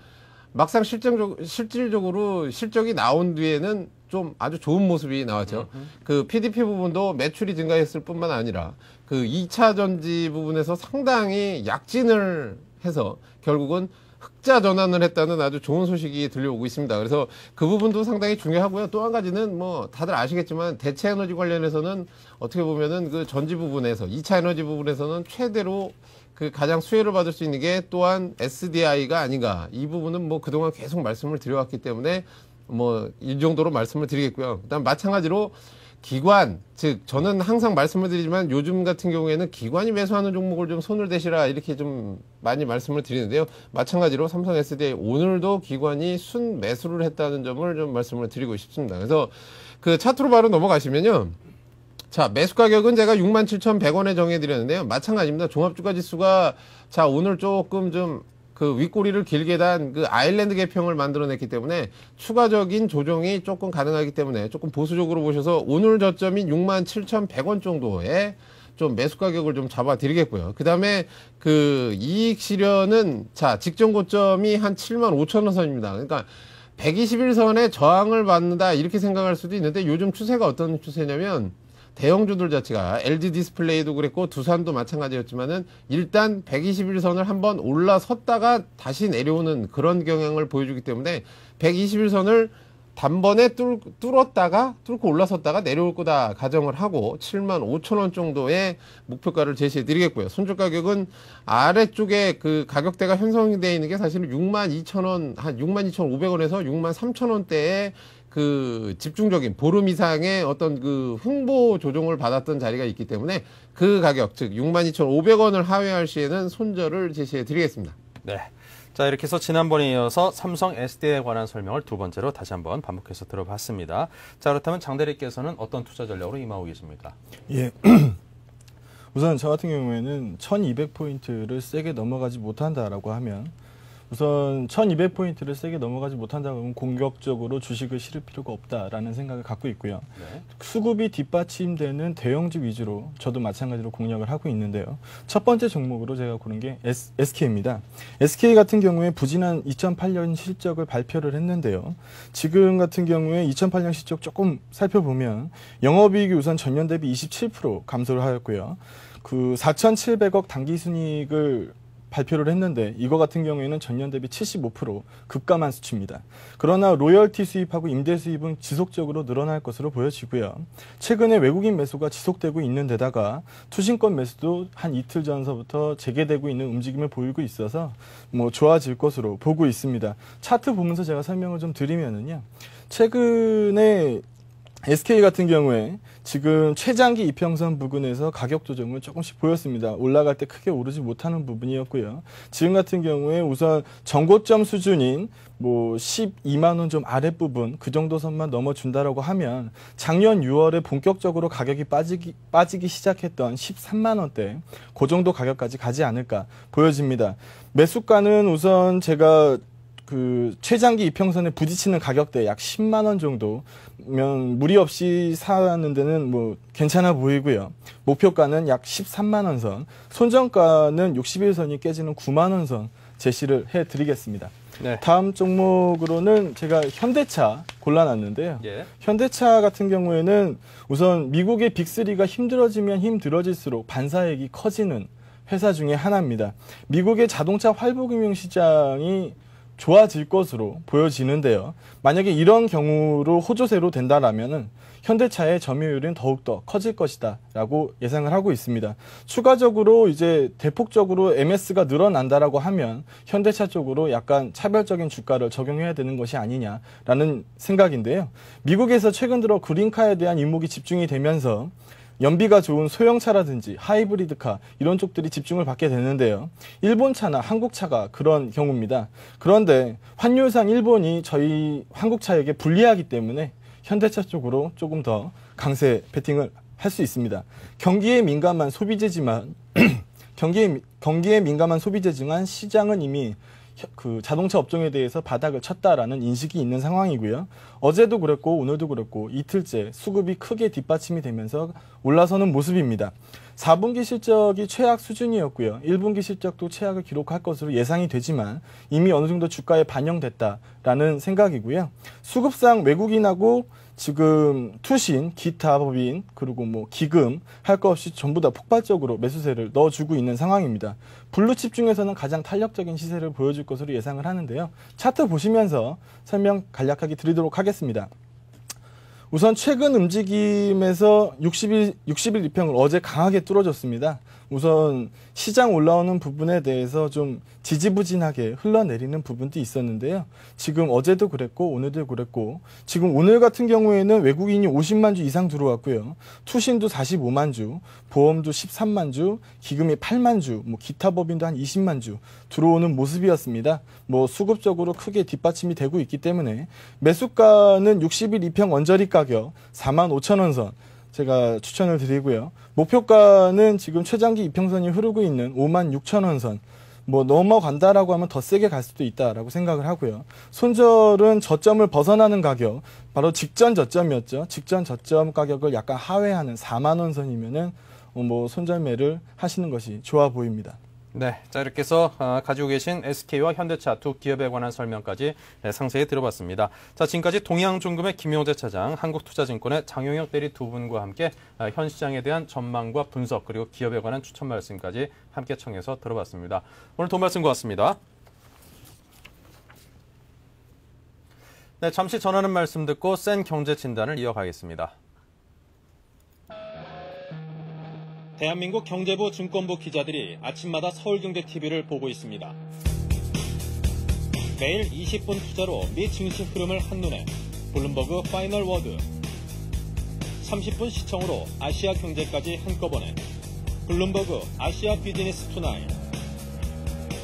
Speaker 7: 막상 실질적으로 실적이 나온 뒤에는 좀 아주 좋은 모습이 나왔죠. 그 PDP 부분도 매출이 증가했을 뿐만 아니라 그 2차 전지 부분에서 상당히 약진을 해서 결국은 흑자 전환을 했다는 아주 좋은 소식이 들려오고 있습니다. 그래서 그 부분도 상당히 중요하고요. 또 한 가지는 뭐 다들 아시겠지만 대체 에너지 관련해서는 어떻게 보면은 그 전지 부분에서 2차 에너지 부분에서는 최대로 그 가장 수혜를 받을 수 있는 게 또한 SDI가 아닌가. 이 부분은 뭐 그동안 계속 말씀을 드려왔기 때문에 뭐 이 정도로 말씀을 드리겠고요. 그다음 마찬가지로 기관, 즉 저는 항상 말씀을 드리지만 요즘 같은 경우에는 기관이 매수하는 종목을 좀 손을 대시라 이렇게 좀 많이 말씀을 드리는데요. 마찬가지로 삼성 SDI 오늘도 기관이 순 매수를 했다는 점을 좀 말씀을 드리고 싶습니다. 그래서 그 차트로 바로 넘어가시면요. 자, 매수 가격은 제가 67,100원에 정해드렸는데요. 마찬가지입니다. 종합주가지수가 자, 오늘 조금 좀 그 윗꼬리를 길게 단 그 아일랜드 개평을 만들어냈기 때문에 추가적인 조정이 조금 가능하기 때문에 조금 보수적으로 보셔서 오늘 저점인 67,100원 정도에 좀 매수 가격을 좀 잡아드리겠고요. 그 다음에 그 이익 실현은 자, 직전 고점이 한 75,000원 선입니다. 그러니까 121선에 저항을 받는다 이렇게 생각할 수도 있는데 요즘 추세가 어떤 추세냐면 대형주들 자체가 LG 디스플레이도 그랬고 두산도 마찬가지였지만은 일단 121선을 한번 올라섰다가 다시 내려오는 그런 경향을 보여주기 때문에 121선을 단번에 뚫고 올라섰다가 내려올 거다 가정을 하고 75,000원 정도의 목표가를 제시해 드리겠고요. 손절 가격은 아래쪽에 그 가격대가 형성되어 있는 게 사실은 62,000원, 한 62,500원에서 63,000원대의 그 집중적인 보름 이상의 어떤 그 흥보 조정을 받았던 자리가 있기 때문에 그 가격, 즉 62,500원을 하회할 시에는 손절을 제시해 드리겠습니다.
Speaker 1: 네. 자, 이렇게 해서 지난번에 이어서 삼성 SDI에 관한 설명을 두 번째로 다시 한번 반복해서 들어봤습니다. 자, 그렇다면 장 대리께서는 어떤 투자 전략으로 임하고 계십니까?
Speaker 8: 예. 우선 저 같은 경우에는 1200포인트를 세게 넘어가지 못한다라고 하면 우선 1200포인트를 세게 넘어가지 못한다고 하면 공격적으로 주식을 실을 필요가 없다라는 생각을 갖고 있고요.
Speaker 1: 네.
Speaker 8: 수급이 뒷받침되는 대형주 위주로 저도 마찬가지로 공략을 하고 있는데요. 첫 번째 종목으로 제가 고른 게 SK입니다. SK 같은 경우에 부진한 2008년 실적을 발표를 했는데요. 지금 같은 경우에 2008년 실적 조금 살펴보면 영업이익이 우선 전년 대비 27% 감소를 하였고요. 그 4,700억 당기순이익을 발표를 했는데 이거 같은 경우에는 전년 대비 75% 급감한 수치입니다. 그러나 로열티 수입하고 임대 수입은 지속적으로 늘어날 것으로 보여지고요. 최근에 외국인 매수가 지속되고 있는 데다가 투신권 매수도 한 이틀 전서부터 재개되고 있는 움직임을 보이고 있어서 뭐 좋아질 것으로 보고 있습니다. 차트 보면서 제가 설명을 좀 드리면은요. 최근에 SK 같은 경우에 지금 최장기 이평선 부근에서 가격 조정을 조금씩 보였습니다. 올라갈 때 크게 오르지 못하는 부분이었고요. 지금 같은 경우에 우선 전고점 수준인 뭐 12만 원 좀 아랫부분 그 정도 선만 넘어준다라고 하면 작년 6월에 본격적으로 가격이 빠지기 시작했던 13만 원대 그 정도 가격까지 가지 않을까 보여집니다. 매수가는 우선 제가 그 최장기 이평선에 부딪히는 가격대 약 10만 원 정도면 무리 없이 사는 데는 뭐 괜찮아 보이고요. 목표가는 약 13만 원 선, 손정가는 61선이 깨지는 9만 원 선 제시를 해드리겠습니다.
Speaker 1: 네.
Speaker 8: 다음 종목으로는 제가 현대차 골라놨는데요.
Speaker 1: 예.
Speaker 8: 현대차 같은 경우에는 우선 미국의 빅3가 힘들어지면 힘들어질수록 반사액이 커지는 회사 중에 하나입니다. 미국의 자동차 활부금융 시장이 좋아질 것으로 보여지는데요. 만약에 이런 경우로 호조세로 된다라면은 현대차의 점유율은 더욱더 커질 것이다 라고 예상을 하고 있습니다. 추가적으로 이제 대폭적으로 MS가 늘어난다라고 하면 현대차 쪽으로 약간 차별적인 주가를 적용해야 되는 것이 아니냐라는 생각인데요. 미국에서 최근 들어 그린카에 대한 이목이 집중이 되면서 연비가 좋은 소형차라든지 하이브리드카 이런 쪽들이 집중을 받게 되는데요. 일본차나 한국차가 그런 경우입니다. 그런데 환율상 일본이 저희 한국차에게 불리하기 때문에 현대차 쪽으로 조금 더 강세 베팅을 할 수 있습니다. 경기에 민감한 소비재지만 경기에 민감한 소비재지만 시장은 이미 그 자동차 업종에 대해서 바닥을 쳤다라는 인식이 있는 상황이고요. 어제도 그랬고 오늘도 그랬고 이틀째 수급이 크게 뒷받침이 되면서 올라서는 모습입니다. 4분기 실적이 최악 수준이었고요. 1분기 실적도 최악을 기록할 것으로 예상이 되지만 이미 어느 정도 주가에 반영됐다라는 생각이고요. 수급상 외국인하고 지금 투신, 기타 법인, 그리고 뭐 기금 할 것 없이 전부 다 폭발적으로 매수세를 넣어주고 있는 상황입니다. 블루칩 중에서는 가장 탄력적인 시세를 보여줄 것으로 예상을 하는데요. 차트 보시면서 설명 간략하게 드리도록 하겠습니다. 우선 최근 움직임에서 60일 이평을 어제 강하게 뚫어줬습니다. 우선 시장 올라오는 부분에 대해서 좀 지지부진하게 흘러내리는 부분도 있었는데요. 지금 어제도 그랬고 오늘도 그랬고 지금 오늘 같은 경우에는 외국인이 50만 주 이상 들어왔고요. 투신도 45만 주, 보험도 13만 주, 기금이 8만 주, 뭐 기타 법인도 한 20만 주 들어오는 모습이었습니다. 뭐 수급적으로 크게 뒷받침이 되고 있기 때문에 매수가는 60일 이평 언저리 가격 45,000원 선 제가 추천을 드리고요. 목표가는 지금 최장기 이평선이 흐르고 있는 56,000원 선. 뭐 넘어간다라고 하면 더 세게 갈 수도 있다라고 생각을 하고요. 손절은 저점을 벗어나는 가격, 바로 직전 저점이었죠. 직전 저점 가격을 약간 하회하는 4만 원 선이면은 뭐 손절매를 하시는 것이 좋아 보입니다.
Speaker 1: 네, 자 이렇게 해서 가지고 계신 SK와 현대차 두 기업에 관한 설명까지 상세히 들어봤습니다. 자, 지금까지 동양중금의 김용재 차장, 한국투자증권의 장용혁 대리 두 분과 함께 현 시장에 대한 전망과 분석 그리고 기업에 관한 추천 말씀까지 함께 청해서 들어봤습니다. 오늘 도움 말씀 고맙습니다. 네, 잠시 전하는 말씀 듣고 센 경제 진단을 이어가겠습니다. 대한민국 경제부 증권부 기자들이 아침마다 서울경제TV를 보고 있습니다. 매일 20분 투자로 미 증시 흐름을 한눈에 블룸버그 파이널 워드 30분 시청으로 아시아 경제까지 한꺼번에 블룸버그 아시아 비즈니스 투나잇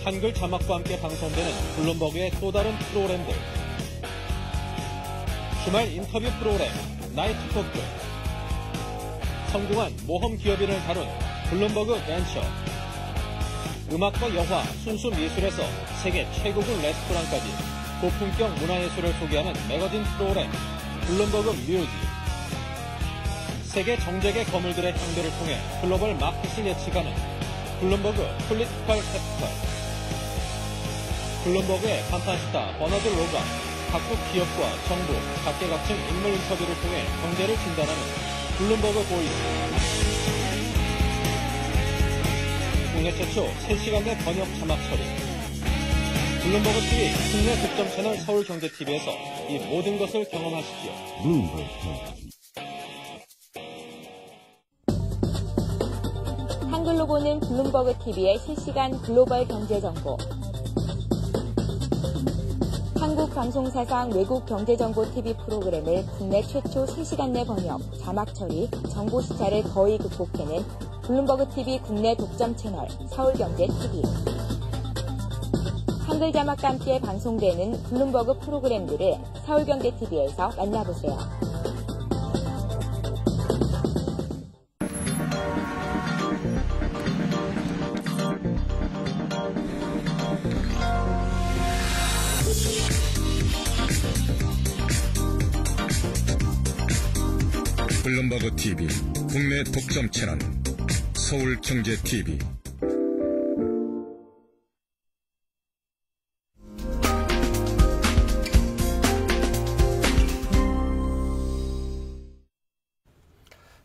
Speaker 1: 한글 자막과 함께 방송되는 블룸버그의 또 다른 프로그램들 주말 인터뷰 프로그램 나이트 토크 성공한 모험 기업인을 다룬 블룸버그 벤처 음악과 영화, 순수 미술에서 세계 최고급 레스토랑까지 고품격 문화예술을 소개하는 매거진 프로그램 블룸버그 뮤직 세계 정재계 거물들의 향배를 통해 글로벌 마켓을 예측하는 블룸버그 폴리티컬 캐피털 블룸버그의 간판스타 버너드 로가 각국 기업과 정부, 각계각층 인물 인터뷰를 통해 경제를 진단하는 블룸버그 보이스 국내 최초 3시간 내 번역 자막 처리 블룸버그 TV 국내 독점 채널 서울경제TV에서 이 모든 것을 경험하십시오.
Speaker 9: 한글로 보는 블룸버그 TV의 실시간 글로벌 경제 정보 한국 방송사상 외국 경제정보 TV 프로그램을 국내 최초 3시간 내 번역, 자막 처리, 정보 시차를 거의 극복해낸 블룸버그 TV 국내 독점 채널 서울경제TV. 한글 자막과 함께 방송되는 블룸버그 프로그램들을 서울경제TV에서 만나보세요.
Speaker 6: 블룸버그 TV 국내 독점 채널 서울경제TV.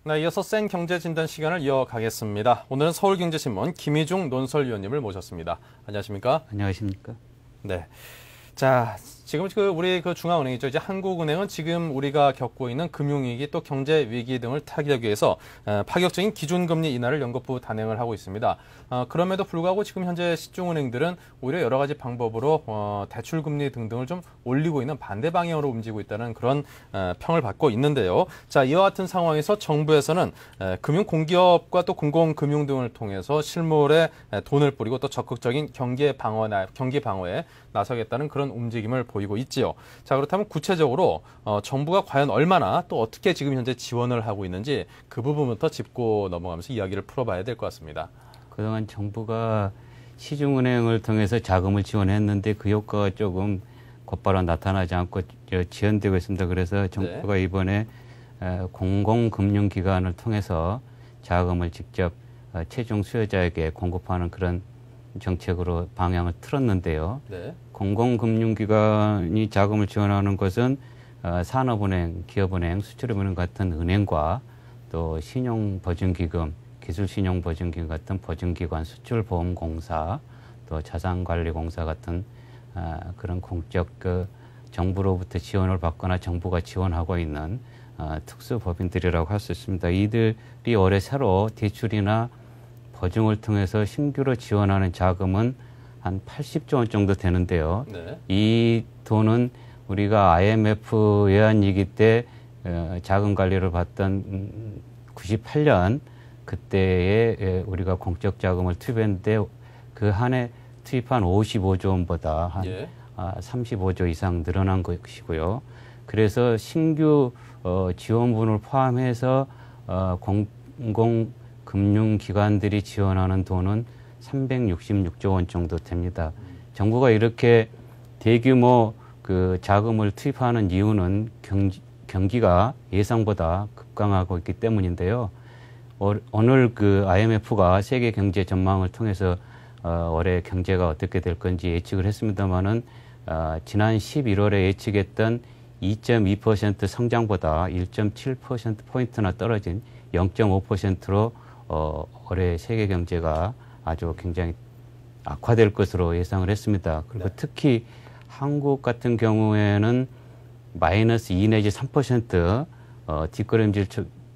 Speaker 1: 네, 이어서 센 경제 진단 시간을 이어가겠습니다. 오늘은 서울경제신문 김희중 논설위원님을 모셨습니다. 안녕하십니까?
Speaker 10: 안녕하십니까?
Speaker 1: 네. 자, 지금 우리 중앙은행이죠. 이제 한국은행은 지금 우리가 겪고 있는 금융위기 또 경제 위기 등을 타개하기 위해서 파격적인 기준금리 인하를 연거푸 단행을 하고 있습니다. 그럼에도 불구하고 지금 현재 시중은행들은 오히려 여러 가지 방법으로 대출금리 등등을 좀 올리고 있는 반대 방향으로 움직이고 있다는 그런 평을 받고 있는데요. 자, 이와 같은 상황에서 정부에서는 금융 공기업과 또 공공금융 등을 통해서 실물에 돈을 뿌리고 또 적극적인 경기 방어에 나서겠다는 그런 움직임을 보이고 있지요. 자, 그렇다면 구체적으로 정부가 과연 얼마나 또 어떻게 지금 현재 지원을 하고 있는지 그 부분부터 짚고 넘어가면서 이야기를 풀어봐야 될 것 같습니다.
Speaker 10: 그동안 정부가 시중은행을 통해서 자금을 지원했는데 그 효과가 조금 곧바로 나타나지 않고 지연되고 있습니다. 그래서 정부가 이번에 공공금융기관을 통해서 자금을 직접 최종 수요자에게 공급하는 그런 정책으로 방향을 틀었는데요. 공공금융기관이 자금을 지원하는 것은 산업은행, 기업은행, 수출입은행 같은 은행과 또 신용보증기금, 기술신용보증기금 같은 보증기관, 수출보험공사, 또 자산관리공사 같은 그런 공적 정부로부터 지원을 받거나 정부가 지원하고 있는 특수법인들이라고 할 수 있습니다. 이들이 올해 새로 대출이나 보증을 통해서 신규로 지원하는 자금은 한 80조 원 정도 되는데요. 이 돈은 우리가 IMF 외환위기 때 자금 관리를 받던 98년 그때에 우리가 공적 자금을 투입했는데 그 한 해 투입한 55조 원보다 한 35조 이상 늘어난 것이고요. 그래서 신규 지원분을 포함해서 공공금융기관들이 지원하는 돈은 366조 원 정도 됩니다. 정부가 이렇게 대규모 그 자금을 투입하는 이유는 경기가 예상보다 급강하고 있기 때문인데요. 오늘 그 IMF가 세계 경제 전망을 통해서 올해 경제가 어떻게 될 건지 예측을 했습니다마는 지난 11월에 예측했던 2.2% 성장보다 1.7%포인트나 떨어진 0.5%로 올해 세계 경제가 아주 굉장히 악화될 것으로 예상을 했습니다. 그리고 특히 한국 같은 경우에는 마이너스 2 내지 3% 뒷걸음질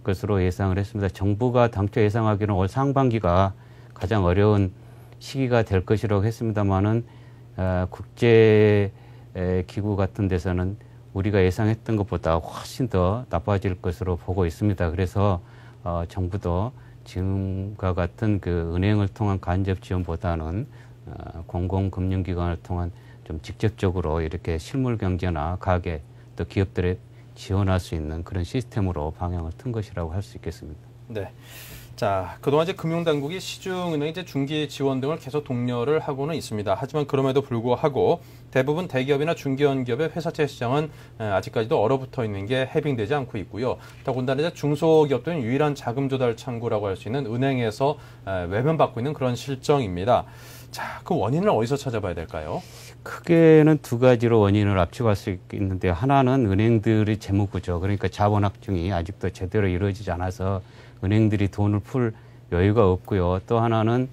Speaker 10: 것으로 예상을 했습니다. 정부가 당초 예상하기로는 올 상반기가 가장 어려운 시기가 될 것이라고 했습니다마는 국제기구 같은 데서는 우리가 예상했던 것보다 훨씬 더 나빠질 것으로 보고 있습니다. 그래서 정부도 지금과 같은 그 은행을 통한 간접 지원보다는 공공금융기관을 통한 좀 직접적으로 이렇게 실물 경제나 가계 또 기업들에 지원할 수 있는 그런 시스템으로 방향을 튼 것이라고 할 수 있겠습니다.
Speaker 1: 네. 자, 그동안 이제 금융당국이 시중은행 이제 중기 지원 등을 계속 독려를 하고는 있습니다. 하지만 그럼에도 불구하고 대부분 대기업이나 중견기업의 회사채 시장은 아직까지도 얼어붙어 있는 게 해빙되지 않고 있고요. 더군다나 이제 중소기업들은 유일한 자금 조달 창구라고 할 수 있는 은행에서 외면받고 있는 그런 실정입니다. 자, 그 원인을 어디서 찾아봐야 될까요?
Speaker 10: 크게는 두 가지로 원인을 압축할 수 있는데 하나는 은행들의 재무구조, 그러니까 자본 확충이 아직도 제대로 이루어지지 않아서 은행들이 돈을 풀 여유가 없고요. 또 하나는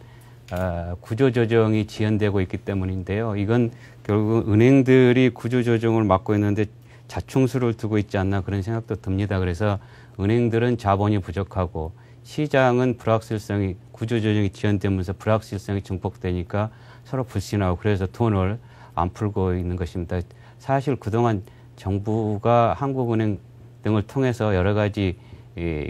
Speaker 10: 구조조정이 지연되고 있기 때문인데요. 이건 결국 은행들이 구조조정을 맡고 있는데 자충수를 두고 있지 않나 그런 생각도 듭니다. 그래서 은행들은 자본이 부족하고 시장은 불확실성이 구조조정이 지연되면서 불확실성이 증폭되니까 서로 불신하고 그래서 돈을 안 풀고 있는 것입니다. 사실 그동안 정부가 한국은행 등을 통해서 여러 가지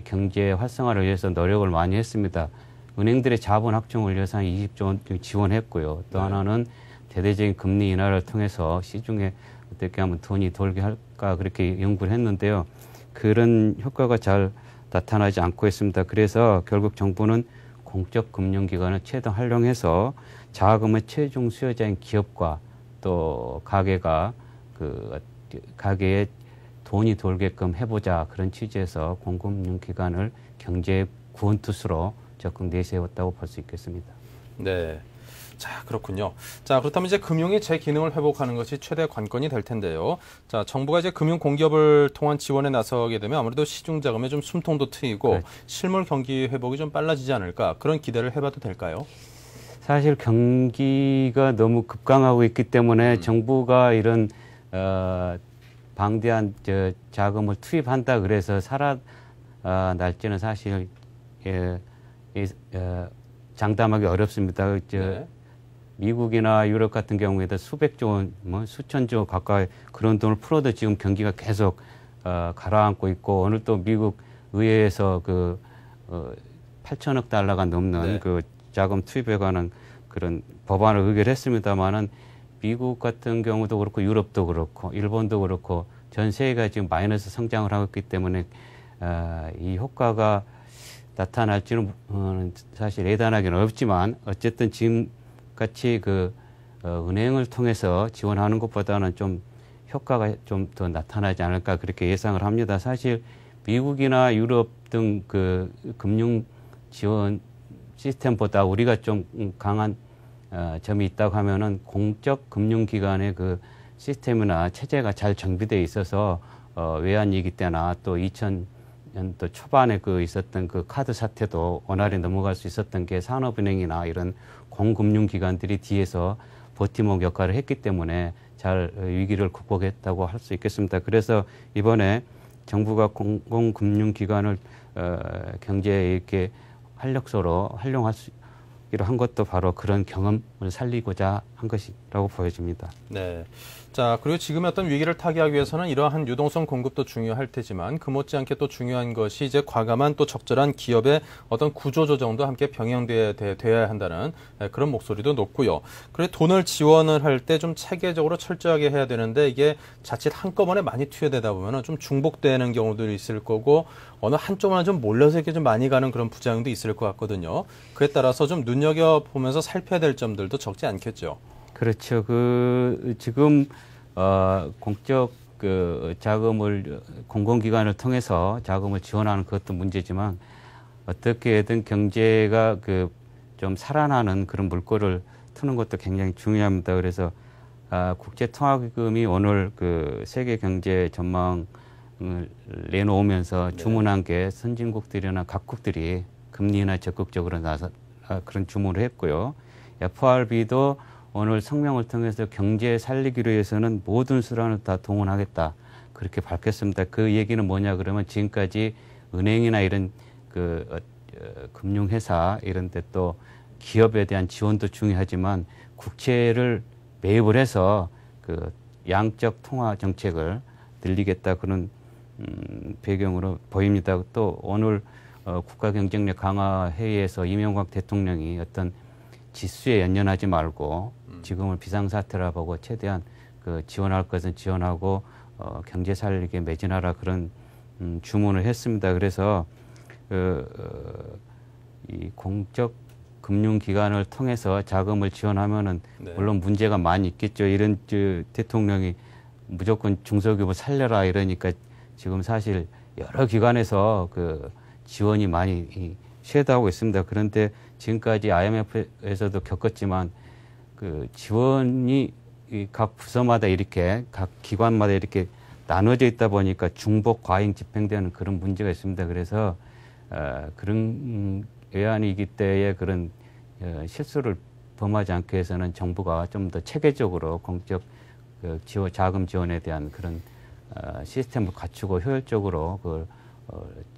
Speaker 10: 경제 활성화를 위해서 노력을 많이 했습니다. 은행들의 자본 확충을 위해서 한 20조 원 지원했고요. 또 하나는 대대적인 금리 인하를 통해서 시중에 어떻게 하면 돈이 돌게 할까 그렇게 연구를 했는데요. 그런 효과가 잘 나타나지 않고 있습니다. 그래서 결국 정부는 공적 금융기관을 최대한 활용해서 자금의 최종 수요자인 기업과 또 가게가 그 가게에 돈이 돌게끔 해보자 그런 취지에서 공금융기관을 경제 구원투수로 적극 내세웠다고 볼 수 있겠습니다.
Speaker 1: 네. 자, 그렇군요. 자, 그렇다면 이제 금융의 재기능을 회복하는 것이 최대 관건이 될 텐데요. 자, 정부가 이제 금융 공기업을 통한 지원에 나서게 되면 아무래도 시중 자금에 좀 숨통도 트이고 실물 경기 회복이 좀 빨라지지 않을까 그런 기대를 해봐도 될까요?
Speaker 10: 사실 경기가 너무 급강하고 있기 때문에 정부가 이런 방대한 자금을 투입한다 그래서 살아날지는 사실 장담하기 어렵습니다. 미국이나 유럽 같은 경우에도 수백조 원, 뭐 수천조 가까이 그런 돈을 풀어도 지금 경기가 계속 가라앉고 있고 오늘 또 미국 의회에서 그 8천억 달러가 넘는 그 자금 투입에 관한 그런 법안을 의결했습니다마는 미국 같은 경우도 그렇고 유럽도 그렇고 일본도 그렇고 전 세계가 지금 마이너스 성장을 하고 있기 때문에 이 효과가 나타날지는 사실 예단하기는 어렵지만 어쨌든 지금같이 은행을 통해서 지원하는 것보다는 좀 효과가 좀 더 나타나지 않을까 그렇게 예상을 합니다. 사실 미국이나 유럽 등 금융 지원 시스템보다 우리가 좀 강한 점이 있다고 하면은 공적 금융기관의 시스템이나 체제가 잘 정비되어 있어서 외환위기 때나 또 2000년도 초반에 있었던 카드 사태도 원활히 넘어갈 수 있었던 게 산업은행이나 이런 공금융기관들이 뒤에서 버팀목 역할을 했기 때문에 잘 위기를 극복했다고 할 수 있겠습니다. 그래서 이번에 정부가 공공금융기관을 경제에 이렇게 활력소로 활용하기로 한 것도 바로 그런 경험을 살리고자 한 것이라고 보여집니다.
Speaker 1: 네. 자, 그리고 지금의 어떤 위기를 타개하기 위해서는 이러한 유동성 공급도 중요할 테지만 그 못지않게 또 중요한 것이 이제 과감한 또 적절한 기업의 어떤 구조 조정도 함께 병행돼야 한다는 그런 목소리도 높고요. 그리고 돈을 지원을 할 때 좀 체계적으로 철저하게 해야 되는데 이게 자칫 한꺼번에 많이 투여되다 보면은 좀 중복되는 경우도 있을 거고 어느 한쪽만 좀 몰려서 이렇게 좀 많이 가는 그런 부작용도 있을 것 같거든요. 그에 따라서 좀 눈여겨보면서 살펴야 될 점들도 적지 않겠죠.
Speaker 10: 그렇죠. 지금 공적 자금을 공공기관을 통해서 자금을 지원하는 그것도 문제지만 어떻게든 경제가 좀 살아나는 그런 물꼬를 트는 것도 굉장히 중요합니다. 그래서 국제통화기금이 오늘 세계 경제 전망을 내놓으면서 주문한 게 선진국들이나 각국들이 금리 인하 적극적으로 그런 주문을 했고요. FRB도 오늘 성명을 통해서 경제 살리기로 해서는 모든 수단을 다 동원하겠다. 그렇게 밝혔습니다. 그 얘기는 뭐냐 그러면 지금까지 은행이나 이런 금융회사 이런 데 또 기업에 대한 지원도 중요하지만 국채를 매입을 해서 양적 통화 정책을 늘리겠다 그런 배경으로 보입니다. 또 오늘 국가 경쟁력 강화 회의에서 이명박 대통령이 어떤 지수에 연연하지 말고 지금을 비상사태라 보고 최대한 지원할 것은 지원하고 경제 살리기에 매진하라 그런 주문을 했습니다. 그래서 이 공적 금융기관을 통해서 자금을 지원하면은 물론 문제가 많이 있겠죠. 이런 대통령이 무조건 중소기업을 살려라 이러니까 지금 사실 여러 기관에서 지원이 많이 쇄도하고 있습니다. 그런데 지금까지 IMF에서도 겪었지만 지원이 각 부서마다 이렇게 각 기관마다 이렇게 나눠져 있다 보니까 중복 과잉 집행되는 그런 문제가 있습니다. 그래서 그런 외환위기 때의 그런 실수를 범하지 않기 위해서는 정부가 좀 더 체계적으로 공적 자금 지원에 대한 그런 시스템을 갖추고 효율적으로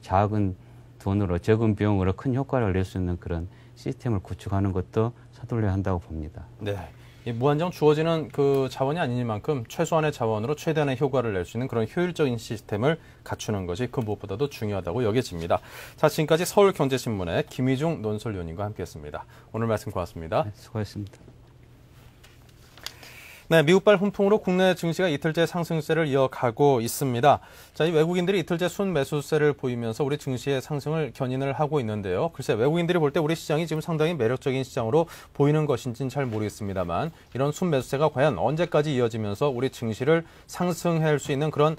Speaker 10: 작은 돈으로 적은 비용으로 큰 효과를 낼 수 있는 그런 시스템을 구축하는 것도 서둘러야 한다고 봅니다.
Speaker 1: 네. 이 무한정 주어지는 자원이 아니니만큼 최소한의 자원으로 최대한의 효과를 낼 수 있는 그런 효율적인 시스템을 갖추는 것이 그 무엇보다도 중요하다고 여겨집니다. 자, 지금까지 서울경제신문의 김희중 논설위원님과 함께했습니다. 오늘 말씀 고맙습니다.
Speaker 10: 네, 수고하셨습니다.
Speaker 1: 네, 미국발 훈풍으로 국내 증시가 이틀째 상승세를 이어가고 있습니다. 자, 이 외국인들이 이틀째 순매수세를 보이면서 우리 증시의 상승을 견인을 하고 있는데요. 글쎄, 외국인들이 볼 때 우리 시장이 지금 상당히 매력적인 시장으로 보이는 것인지는 잘 모르겠습니다만 이런 순매수세가 과연 언제까지 이어지면서 우리 증시를 상승할 수 있는 그런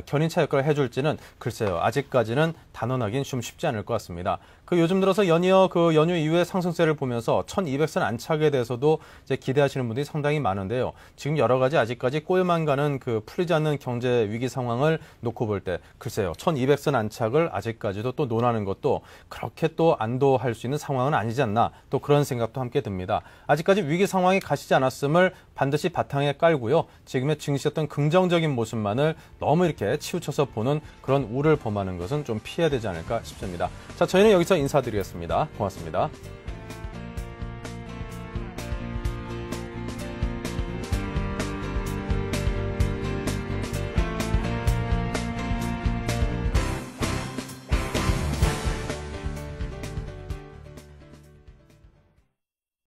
Speaker 1: 견인차 역할을 해줄지는 글쎄요. 아직까지는 단언하기는 좀 쉽지 않을 것 같습니다. 요즘 들어서 연이어 연휴 이후에 상승세를 보면서 1200선 안착에 대해서도 이제 기대하시는 분들이 상당히 많은데요. 지금 여러 가지 아직까지 꼬여만 가는 풀리지 않는 경제 위기 상황을 놓고 볼 때 글쎄요. 1200선 안착을 아직까지도 또 논하는 것도 그렇게 또 안도할 수 있는 상황은 아니지 않나 또 그런 생각도 함께 듭니다. 아직까지 위기 상황이 가시지 않았음을 반드시 바탕에 깔고요. 지금의 증시였던 긍정적인 모습만을 너무 이렇게 치우쳐서 보는 그런 우를 범하는 것은 좀 피해야 되지 않을까 싶습니다. 자, 저희는 여기서 인사드리겠습니다. 고맙습니다.